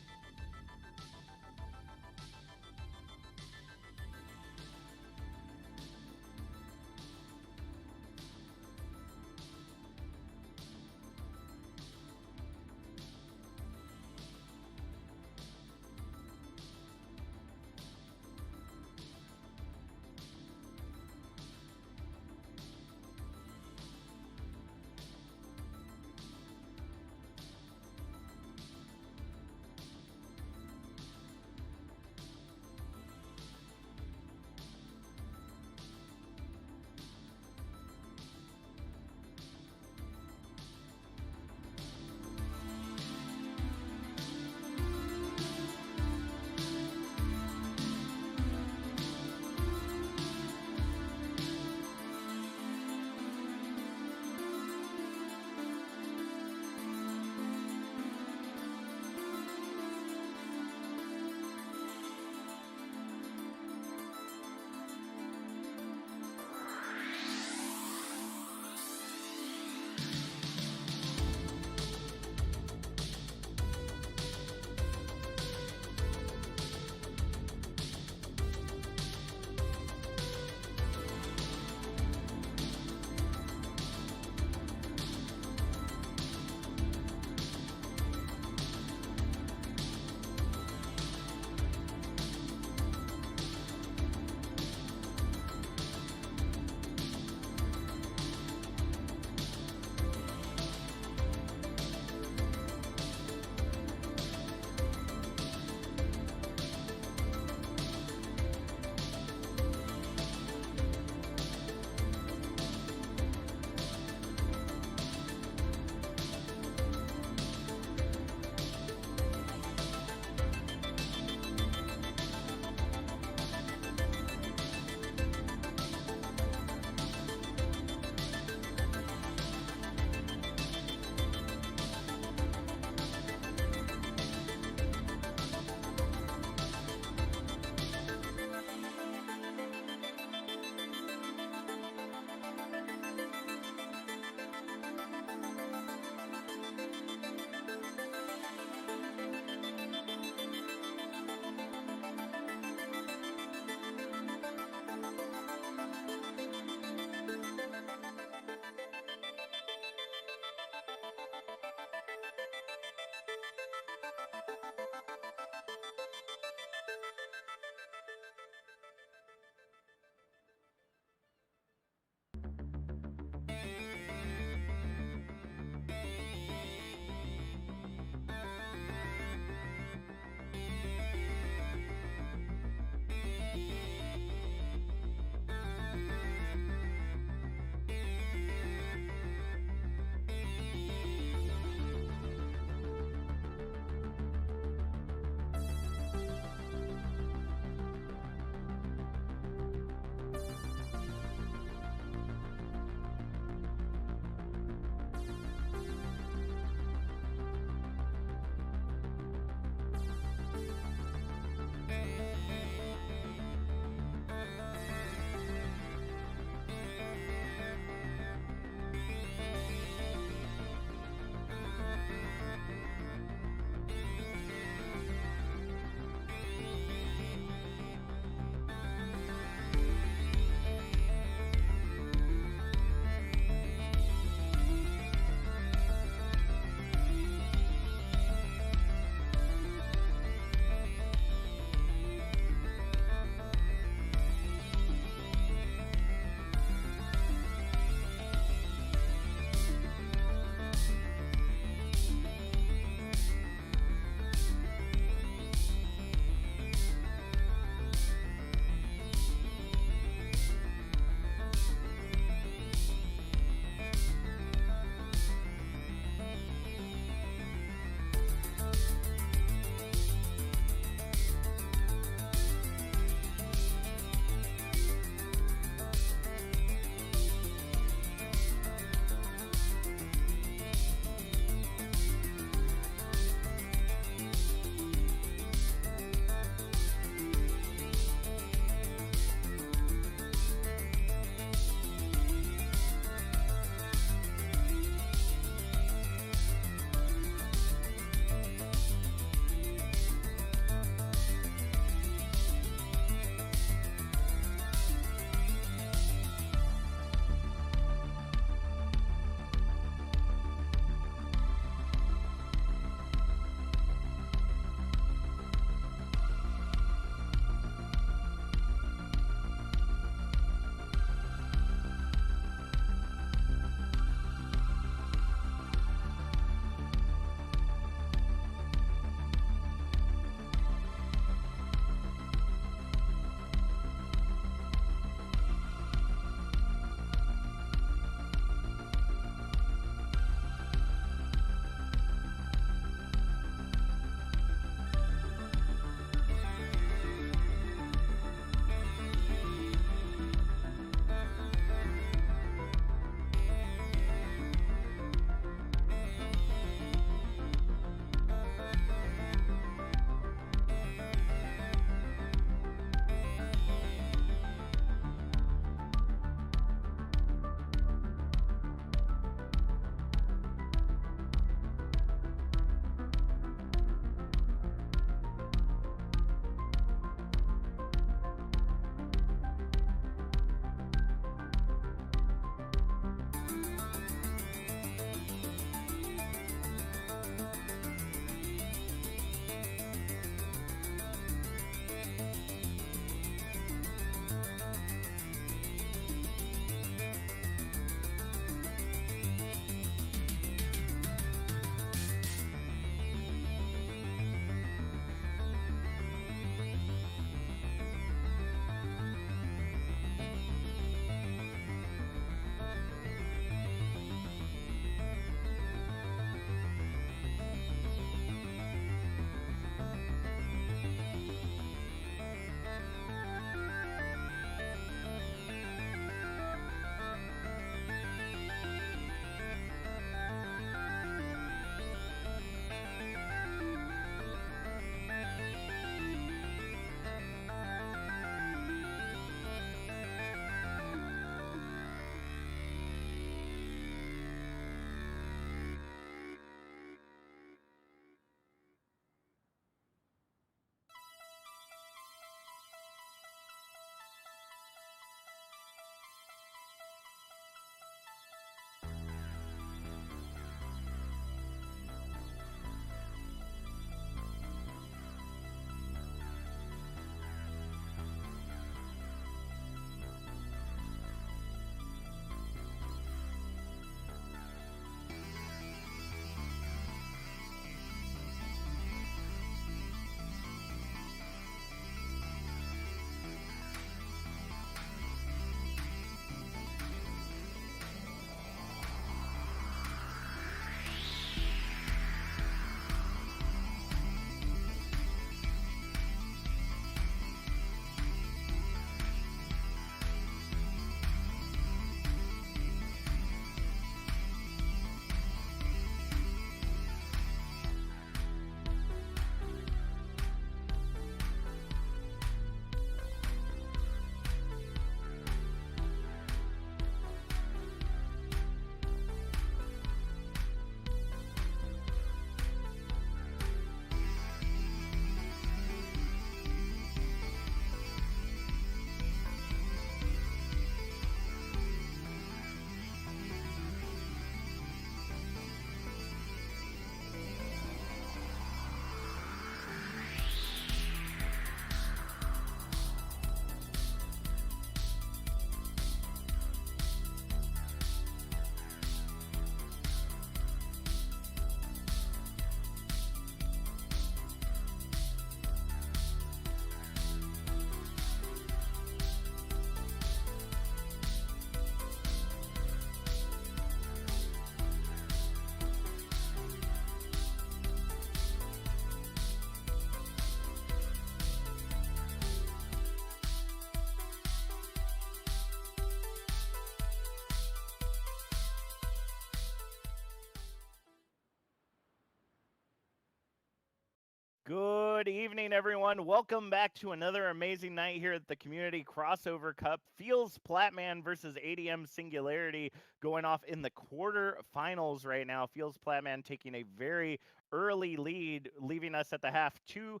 Good evening, everyone. Welcome back to another amazing night here at the Community Crossover Cup. FeelsPlatMan versus ADM Singularity going off in the quarterfinals right now. FeelsPlatMan taking a very early lead, leaving us at the half 2-0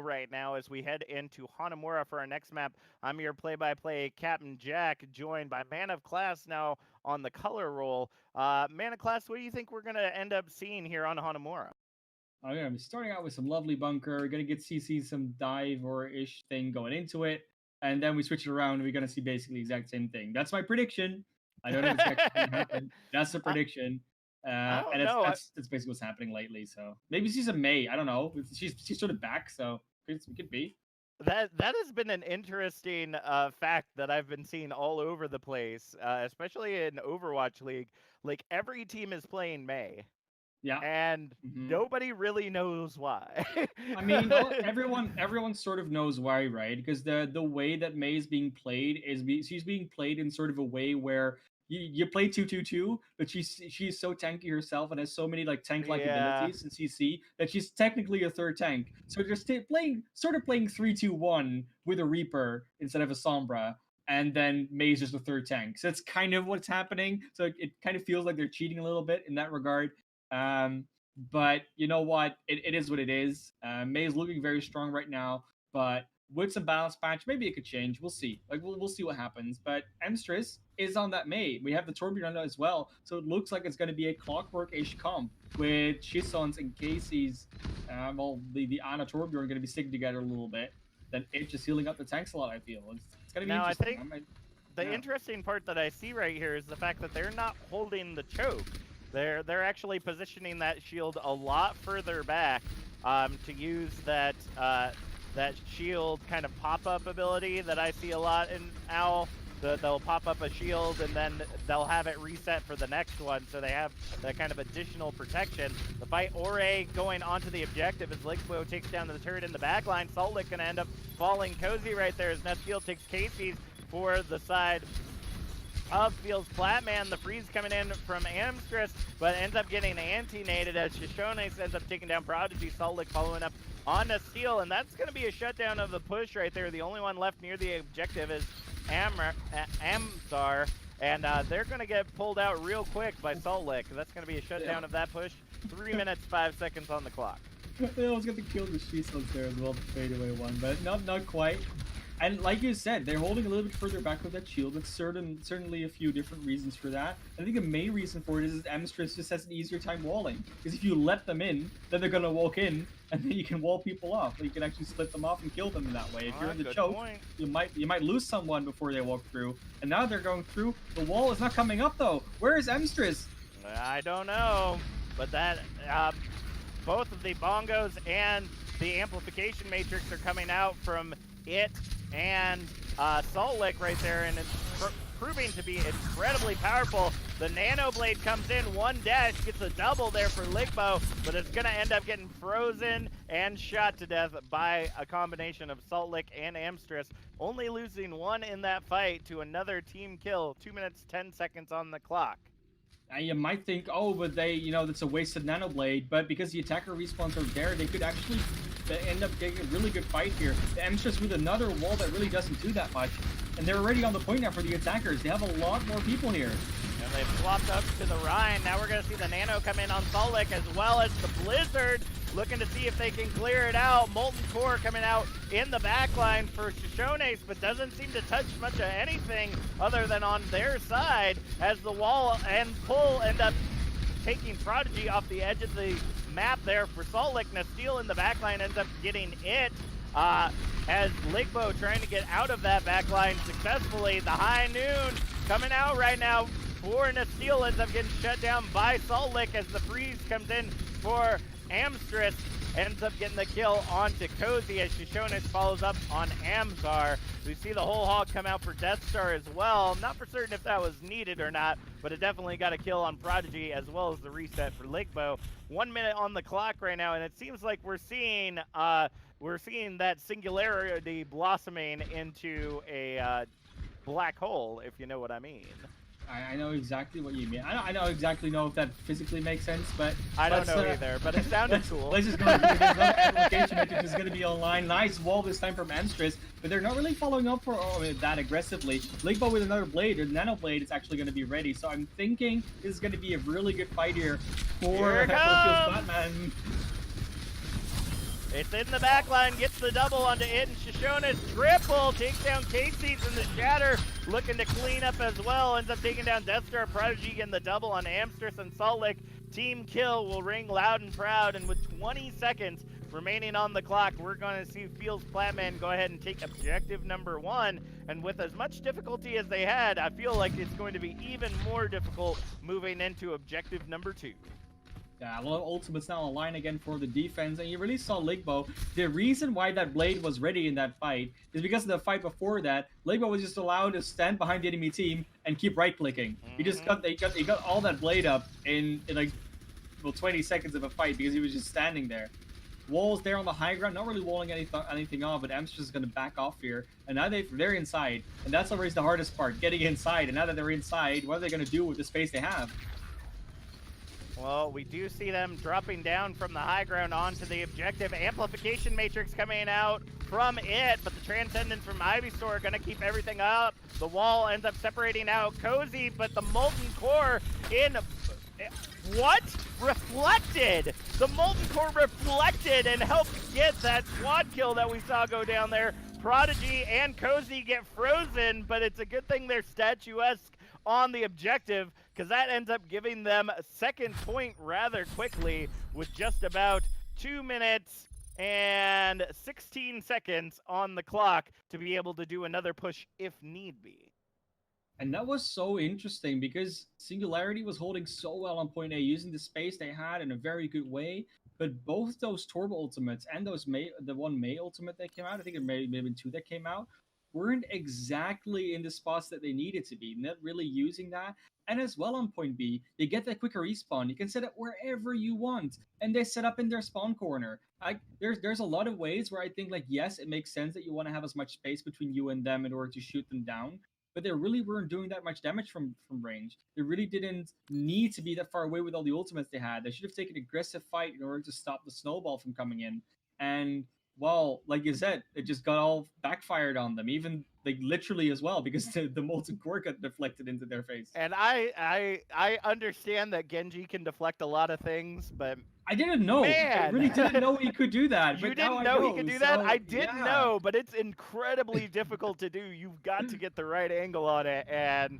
right now as we head into Hanamura for our next map. I'm your play-by-play Captain Jack, joined by Man of Class now on the color roll. Man of Class, what do you think we're going to end up seeing here on Hanamura? Oh yeah, I'm starting out with some lovely bunker. We're gonna get CC some dive or ish thing going into it, and then we switch it around. And we're gonna see basically the exact same thing. That's my prediction. I don't know if it's actually gonna happen. That's the prediction, I don't and know. that's basically what's happening lately. So maybe she's a May. I don't know. She's sort of back, so it could be. That has been an interesting fact that I've been seeing all over the place, especially in Overwatch League. Like every team is playing May, Yeah. and nobody really knows why. I mean, everyone sort of knows why, right? Because the way that May is being played is she's being played in sort of a way where you play 2-2-2, but she's so tanky herself and has so many like tank like abilities in CC that she's technically a third tank. So they're still playing 3-2-1 with a Reaper instead of a Sombra. And then May's just a third tank. So it's kind of what's happening. So it kind of feels like they're cheating a little bit in that regard. But you know what? It is what it is. May is looking very strong right now, but with some balance patch, maybe it could change. We'll see. Like we'll see what happens. But Emstress is on that May. We have the Torbjorn as well, so it looks like it's going to be a clockwork-ish comp with Shissons and Casey's. The Ana Torbjorn going to be sticking together a little bit. Then it just healing up the tanks a lot. I feel it's going to be interesting. I think the interesting part that I see right here is the fact that they're not holding the choke. They're actually positioning that shield a lot further back to use that that shield kind of pop-up ability that I see a lot in OWL. They'll pop up a shield and then they'll have it reset for the next one, so they have that kind of additional protection. The fight Ore going onto the objective as Ligbo takes down the turret in the backline. Salt Lick gonna end up falling cozy right there as Nestfield takes Casey's for the side of FeelsPlatMan. The freeze coming in from Amstress, but ends up getting anti-nated as Shoshone ends up taking down Prodigy. Salt Lick following up on a steal, and that's going to be a shutdown of the push right there. The only one left near the objective is Amsar, and they're going to get pulled out real quick by Salt Lick. That's going to be a shutdown of that push. 3 minutes, 5 seconds on the clock. I was going to kill the Shissons there as well, the fadeaway one, but not quite. And like you said, they're holding a little bit further back with that shield. That's certainly a few different reasons for that. I think the main reason for it is Amstress just has an easier time walling. Because if you let them in, then they're gonna walk in, and then you can wall people off. You can actually split them off and kill them in that way. If you're in the choke, you might lose someone before they walk through. And now they're going through. The wall is not coming up though. Where is Amstress? I don't know, but that both of the bongos and the amplification matrix are coming out from it and Salt Lick right there, and it's proving to be incredibly powerful. The Nano Blade comes in, one dash, gets a double there for Ligbo, but it's going to end up getting frozen and shot to death by a combination of Salt Lick and Amstress, only losing one in that fight to another team kill. 2 minutes, 10 seconds on the clock. Now you might think, oh, but that's a wasted Nano Blade, but because the attacker respawns are there, they could actually end up getting a really good fight here. The Amstress with another wall that really doesn't do that much, and they're already on the point now for the attackers. They have a lot more people here. And they've swapped up to the Rhine. Now we're going to see the Nano come in on Salt Lick as well as the Blizzard, looking to see if they can clear it out. Molten Core coming out in the backline for Shoshones, but doesn't seem to touch much of anything other than on their side as the wall and pull end up taking Prodigy off the edge of the map there for Salt Lick. Nasteel in the backline ends up getting it as Ligbo trying to get out of that backline successfully. The High Noon coming out right now for Nasteel, ends up getting shut down by Salt Lick as the freeze comes in for Amstress, ends up getting the kill onto Cozy as Shoshones follows up on Amzar. We see the whole hog come out for Death Star as well. I'm not for certain if that was needed or not, but it definitely got a kill on Prodigy as well as the reset for Ligbo. 1 minute on the clock right now, and it seems like we're seeing that Singularity blossoming into a black hole, if you know what I mean. I know exactly what you mean. I don't exactly know if that physically makes sense, but I don't know either, but it sounded cool. Let's just go. There's another application which is going to be online. Nice wall this time from Amstress, but they're not really following up for that aggressively. Ligbo with another blade, or Nano Blade, is actually going to be ready. So I'm thinking this is going to be a really good fight here for FeelsPlatMan. It's in the back line, gets the double onto it, and Shishona's triple takes down Casey's in the Shatter, looking to clean up as well. Ends up taking down Deathstar, Prodigy getting the double on Amstress and Salt Lake. Team kill will ring loud and proud, and with 20 seconds remaining on the clock, we're going to see FeelsPlatMan go ahead and take objective number 1. And with as much difficulty as they had, I feel like it's going to be even more difficult moving into objective number 2. Yeah, a lot of ultimates now online again for the defense, and you really saw Ligbo. The reason why that blade was ready in that fight is because of the fight before that. Ligbo was just allowed to stand behind the enemy team and keep right-clicking. He just he got all that blade up in like 20 seconds of a fight because he was just standing there. Walls there on the high ground, not really walling anything off, but Amstress is going to back off here. And now they're inside, and that's always the hardest part, getting inside. And now that they're inside, what are they going to do with the space they have? Well, we do see them dropping down from the high ground onto the objective. Amplification Matrix coming out from it, but the Transcendence from Ivysaur are going to keep everything up. The wall ends up separating out Cozy, but the Molten Core in... What? Reflected! The Molten Core reflected and helped get that quad kill that we saw go down there. Prodigy and Cozy get frozen, but it's a good thing they're statuesque on the objective, because that ends up giving them a second point rather quickly with just about 2 minutes and 16 seconds on the clock to be able to do another push if need be. And that was so interesting because Singularity was holding so well on point A, using the space they had in a very good way. But both those Turbo ultimates and the one May ultimate that came out, I think it may have been 2 that came out, weren't exactly in the spots that they needed to be. Not really using that. And as well on point B, you get that quicker respawn. You can set it wherever you want. And they set up in their spawn corner. There's a lot of ways where I think, like, yes, it makes sense that you want to have as much space between you and them in order to shoot them down. But they really weren't doing that much damage from range. They really didn't need to be that far away with all the ultimates they had. They should have taken an aggressive fight in order to stop the snowball from coming in. And, well, like you said, it just got all backfired on them, even like literally as well, because the Molten Core got deflected into their face. And I understand that Genji can deflect a lot of things, but I didn't know. Man. I really didn't know he could do that. You didn't know he could do that? I didn't know, but it's incredibly difficult to do. You've got to get the right angle on it, and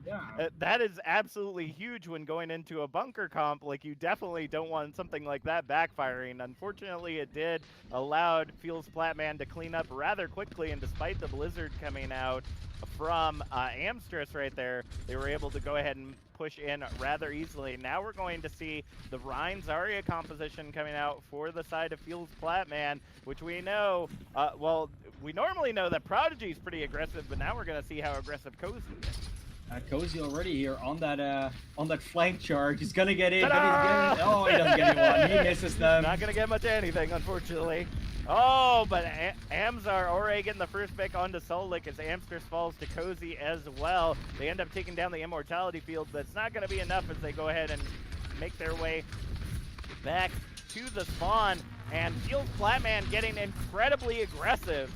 that is absolutely huge when going into a bunker comp. Like, you definitely don't want something like that backfiring. Unfortunately, it did. Allowed FeelsPlatMan to clean up rather quickly, and despite the blizzard coming out from Amstress right there, they were able to go ahead and push in rather easily. Now we're going to see the Rein Zarya composition coming out for the side of FeelsPlatMan, which we know, well, we normally know that Prodigy is pretty aggressive, but now we're going to see how aggressive Cozy is. Cozy already here on that flank charge. He's gonna get in. Oh, he doesn't get anyone. He misses them. Not gonna get much of anything, unfortunately. Oh, but Amzar already getting the first pick onto Solik as Amstress falls to Cozy as well. They end up taking down the Immortality Field, but it's not going to be enough as they go ahead and make their way back to the spawn. And FeelsPlatMan getting incredibly aggressive.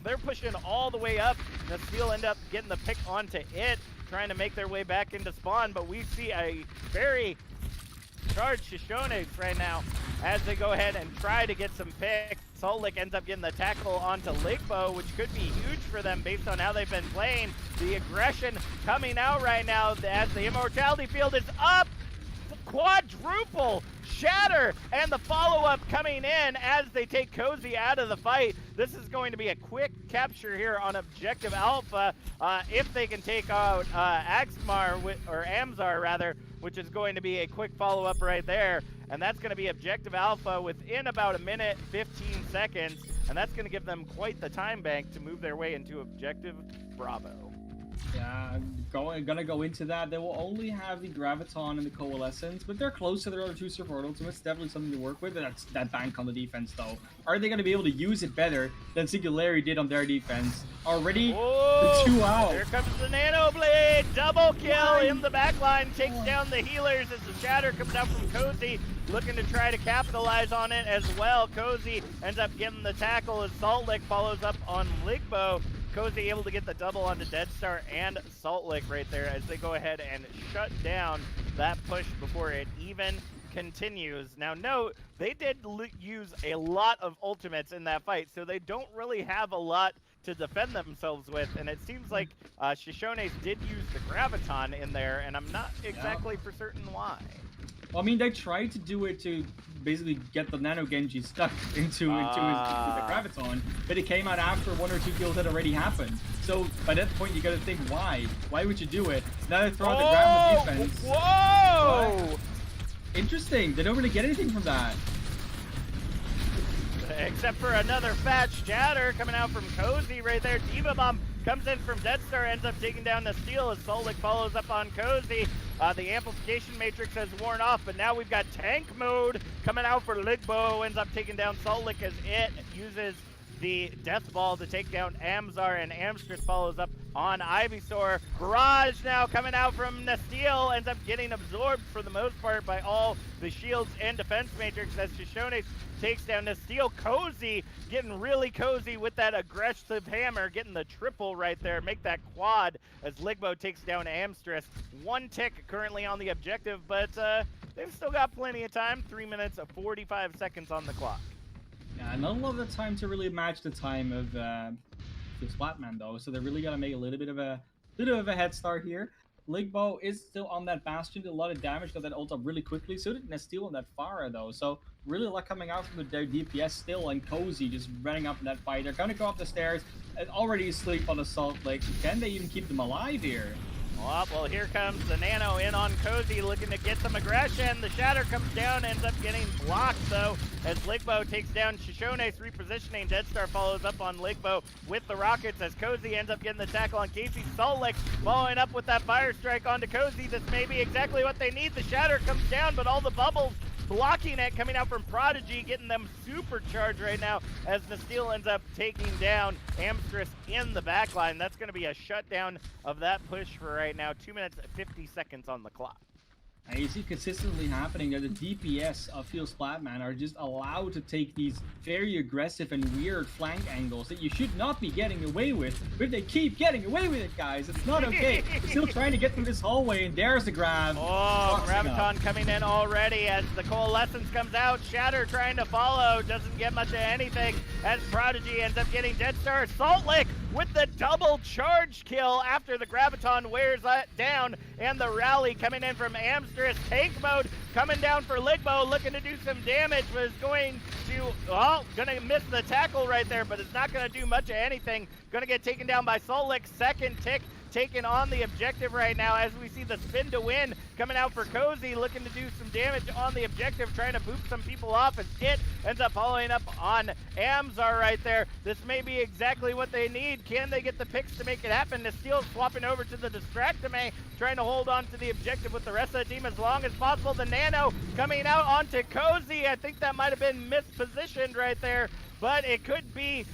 They're pushing all the way up. The Steel end up getting the pick onto it, trying to make their way back into spawn, but we see a very charged Shoshone right now as they go ahead and try to get some picks. Solik ends up getting the tackle onto Ligbo, which could be huge for them based on how they've been playing. The aggression coming out right now as the Immortality Field is up. Quadruple shatter, and the follow-up coming in as they take Cozy out of the fight. This is going to be a quick capture here on Objective Alpha if they can take out Axmar, or Amzar rather, which is going to be a quick follow-up right there. And that's going to be Objective Alpha within about a minute, 15 seconds. And that's going to give them quite the time bank to move their way into Objective Bravo. Yeah, gonna go into that. They will only have the Graviton and the Coalescence, but they're close to their other two support ultimates. Definitely something to work with. That's that bank on the defense, though. Are they gonna be able to use it better than Singularity did on their defense? Already, the 2 out. Here comes the Nano Blade, double kill in the backline, takes down the healers as the Shatter comes out from Cozy, looking to try to capitalize on it as well. Cozy ends up getting the tackle as Salt Lick follows up on Ligbo. Cozy able to get the double onto Deadstar and Salt Lick right there as they go ahead and shut down that push before it even continues. Now note, they did use a lot of ultimates in that fight, so they don't really have a lot to defend themselves with, and it seems like Shishones did use the Graviton in there, and I'm not exactly for certain why. Well, I mean, they tried to do it to basically get the Nano Genji stuck into the Graviton, but it came out after 1 or 2 kills had already happened. So by that point, you gotta think, why? Why would you do it? Now they throw out the Graviton defense. Whoa! But interesting. They don't really get anything from that. Except for another fat Shatter coming out from Cozy right there. Diva Bomb comes in from Deadstar, ends up taking down the steal as Solik follows up on Cozy. The amplification matrix has worn off, but now we've got tank mode coming out for Ligbo. Ends up taking down Solik as it uses the Death Ball to take down Amzar, and Amstress follows up on Ivysaur. Barrage now coming out from Nasteel, ends up getting absorbed for the most part by all the shields and defense matrix as Shishones takes down Nasteel. Cozy getting really cozy with that aggressive hammer, getting the triple right there, make that quad as Ligbo takes down Amstress. 1 tick currently on the objective, but they've still got plenty of time. 3 minutes of 45 seconds on the clock. Yeah, not a lot of the time to really match the time of FeelsPlatMan though, so they're really gonna make a little bit of a head start here. Ligbo is still on that Bastion, did a lot of damage, got that ult up really quickly. So did Nasteel on that Pharah though, so really a lot coming out from their DPS still, and Cozy just running up in that fight. They're gonna go up the stairs and already asleep on the Salt Lake. Can they even keep them alive here? Well, here comes the Nano in on Cozy, looking to get some aggression. The Shatter comes down, ends up getting blocked, though, as Ligbo takes down Shishones, repositioning. Deadstar follows up on Ligbo with the rockets, as Cozy ends up getting the tackle on Casey. Solek following up with that Fire Strike onto Cozy. This may be exactly what they need. The Shatter comes down, but all the bubbles blocking it, coming out from Prodigy, getting them supercharged right now as Nasteel ends up taking down Amstress in the backline. That's going to be a shutdown of that push for right now. 2 minutes and 50 seconds on the clock. And you see consistently happening that the DPS of FeelsPlatMan are just allowed to take these very aggressive and weird flank angles that you should not be getting away with, but they keep getting away with it, guys. It's not okay. Still trying to get through this hallway, and there's the grab. Oh, Graviton coming in already as the Coalescence comes out. Shatter trying to follow, doesn't get much of anything as Prodigy ends up getting Deadstar. Salt Lick with the double charge kill after the Graviton wears that down, and the rally coming in from Amstress. Tank mode coming down for Ligbo, looking to do some damage, but is going to, gonna miss the tackle right there, but it's not gonna do much of anything. Gonna get taken down by Solik. Second tick taken on the objective right now as we see the spin to win coming out for Cozy, looking to do some damage on the objective, trying to boop some people off as it ends up following up on Amzar right there. This may be exactly what they need. Can they get the picks to make it happen? Nasteel swapping over to the Distractame, trying to hold on to the objective with the rest of the team as long as possible. The Nano coming out onto Cozy. I think that might have been mispositioned right there, but it could be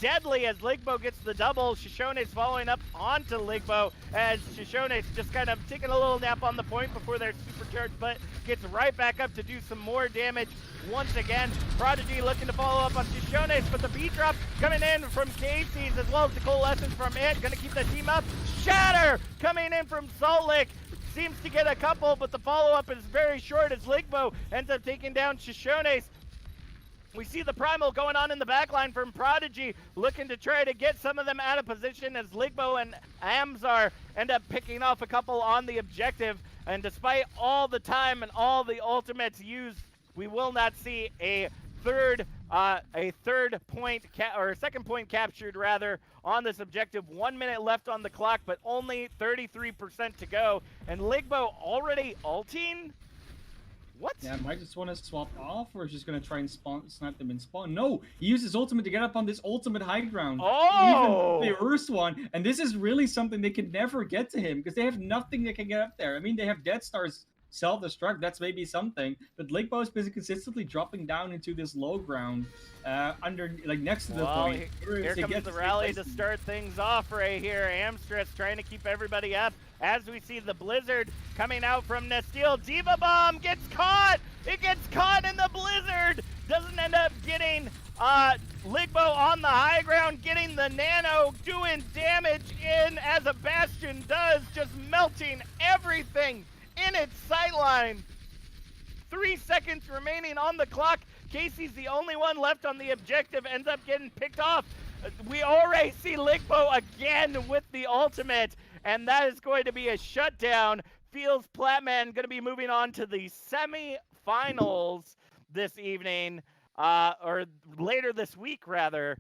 deadly as Ligbo gets the double. Shishones following up onto Ligbo as Shishones just kind of taking a little nap on the point before they're supercharged, but gets right back up to do some more damage once again. Prodigy looking to follow up on Shishones, but the beat drop coming in from Casey's as well as the Coalescence from it. Gonna keep the team up. Shatter coming in from Salt Lake. Seems to get a couple, but the follow-up is very short as Ligbo ends up taking down Shishones. We see the Primal going on in the backline from Prodigy, looking to try to get some of them out of position as Ligbo and Amzar end up picking off a couple on the objective. And despite all the time and all the ultimates used, we will not see a second point captured rather on this objective. 1 minute left on the clock, but only 33% to go. And Ligbo already ulting? What? Yeah, might just want to swap off, or is just gonna try and snipe them in spawn. No, he used his ultimate to get up on this ultimate high ground, even the Oh! worst one. And this is really something they can never get to him because they have nothing that can get up there. I mean, they have Death Star's self-destruct. That's maybe something, but Ligbo has been consistently dropping down into this low ground, under like next to the Well, point. here To comes get the to stay rally to placement. start things off right here. Amstress trying to keep everybody up as we see the blizzard coming out from Nesteel. Diva Bomb gets caught! It gets caught in the blizzard! Doesn't end up getting Ligbo on the high ground, getting the nano, doing damage in as a Bastion does, just melting everything in its sightline. 3 seconds remaining on the clock. Casey's the only one left on the objective, ends up getting picked off. We already see Ligbo again with the ultimate, and that is going to be a shutdown. FeelsPlatMan going to be moving on to the semi-finals this evening, or later this week, rather,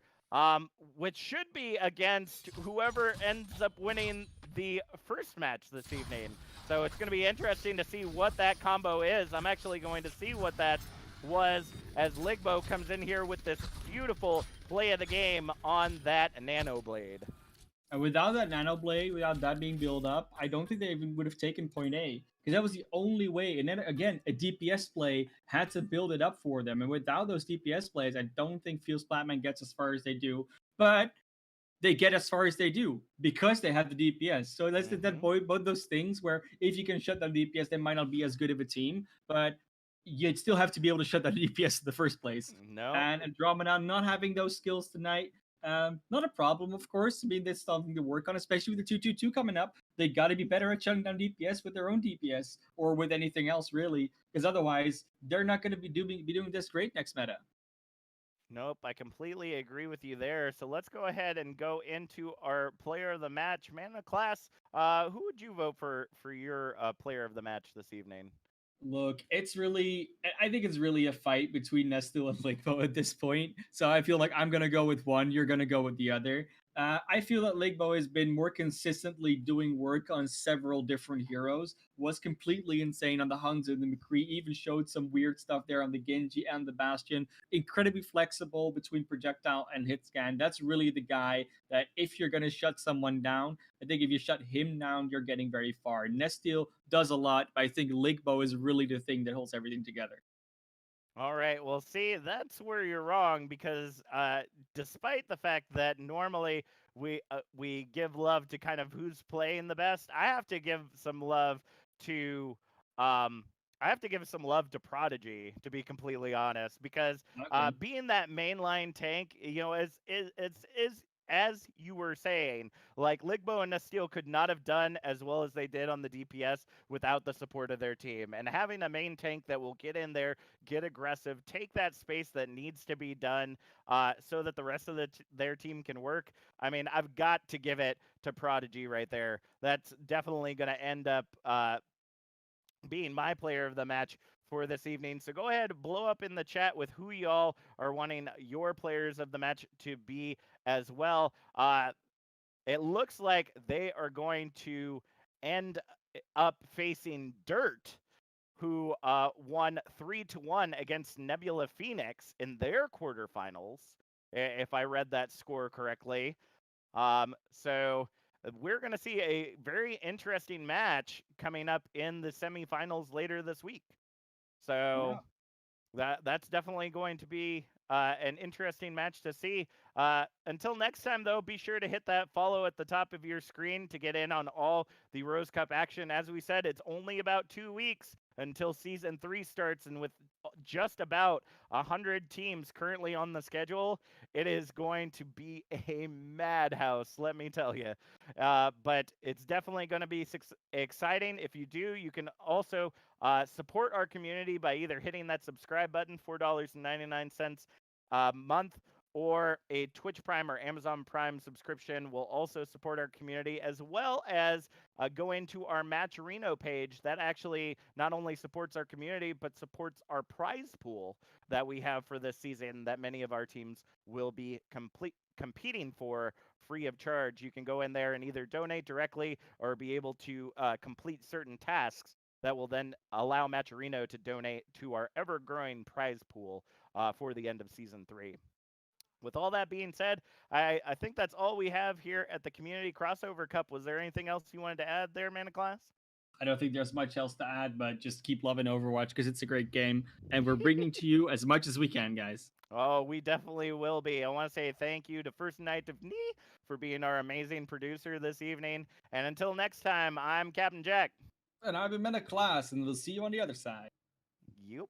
which should be against whoever ends up winning the first match this evening. So it's going to be interesting to see what that combo is. I'm actually going to see what that was as Ligbo comes in here with this beautiful play of the game on that Nano Blade. And without that Nano Blade, without that being built up, I don't think they even would have taken point A because that was the only way. And then again, a DPS play had to build it up for them. And without those DPS plays, I don't think Feels Flatman gets as far as they do. But they get as far as they do because they have the DPS. So that's that both those things where if you can shut down DPS, they might not be as good of a team, but you'd still have to be able to shut down DPS in the first place. No. And Andromeda not having those skills tonight, not a problem, of course. I mean, there's something to work on, especially with the 222 coming up. They got to be better at shutting down DPS with their own DPS or with anything else, really, because otherwise they're not going to be doing this great next meta. Nope, I completely agree with you there. So let's go ahead and go into our player of the match. Man of class, who would you vote for your player of the match this evening? Look, it's really, I think it's really a fight between Nestle and Ligbo at this point. So I feel like I'm going to go with one, you're going to go with the other. I feel that Ligbo has been more consistently doing work on several different heroes, was completely insane on the Hanzo and the McCree, even showed some weird stuff there on the Genji and the Bastion. Incredibly flexible between projectile and hit scan. That's really the guy that if you're going to shut someone down, I think if you shut him down, you're getting very far. Nestil does a lot, but I think Ligbo is really the thing that holds everything together. All right. Well, see, that's where you're wrong because despite the fact that normally we give love to kind of who's playing the best, I have to give some love to um I have to give some love to Prodigy, to be completely honest, because Okay. being that mainline tank, you know, is as you were saying, like Ligbo and Nasteel could not have done as well as they did on the DPS without the support of their team. And having a main tank that will get in there, get aggressive, take that space that needs to be done so that the rest of their team can work. I mean, I've got to give it to Prodigy right there. That's definitely going to end up being my player of the match for this evening. So go ahead, blow up in the chat with who y'all are wanting your players of the match to be as well. It looks like they are going to end up facing Dirt, who won 3-1 against Nebula Phoenix in their quarterfinals, if I read that score correctly. So we're going to see a very interesting match coming up in the semifinals later this week. Yeah. So that's definitely going to be an interesting match to see. Until next time, though, be sure to hit that follow at the top of your screen to get in on all the Rose Cup action. As we said, it's only about 2 weeks until season 3 starts, and with just about 100 teams currently on the schedule, it is going to be a madhouse, let me tell you. But it's definitely going to be exciting. If you do, you can also support our community by either hitting that subscribe button, $4.99 a month, or a Twitch Prime or Amazon Prime subscription will also support our community, as well as going to our Matcherino page. That actually not only supports our community, but supports our prize pool that we have for this season that many of our teams will be competing for free of charge. You can go in there and either donate directly or be able to complete certain tasks that will then allow Maturino to donate to our ever-growing prize pool for the end of Season 3. With all that being said, I think that's all we have here at the Community Crossover Cup. Was there anything else you wanted to add there, Man of Class? I don't think there's much else to add, but just keep loving Overwatch because it's a great game, and we're bringing to you as much as we can, guys. Oh, we definitely will be. I want to say thank you to First Night of Knee for being our amazing producer this evening. And until next time, I'm Captain Jack. And I've been in a class, and we'll see you on the other side. Yup.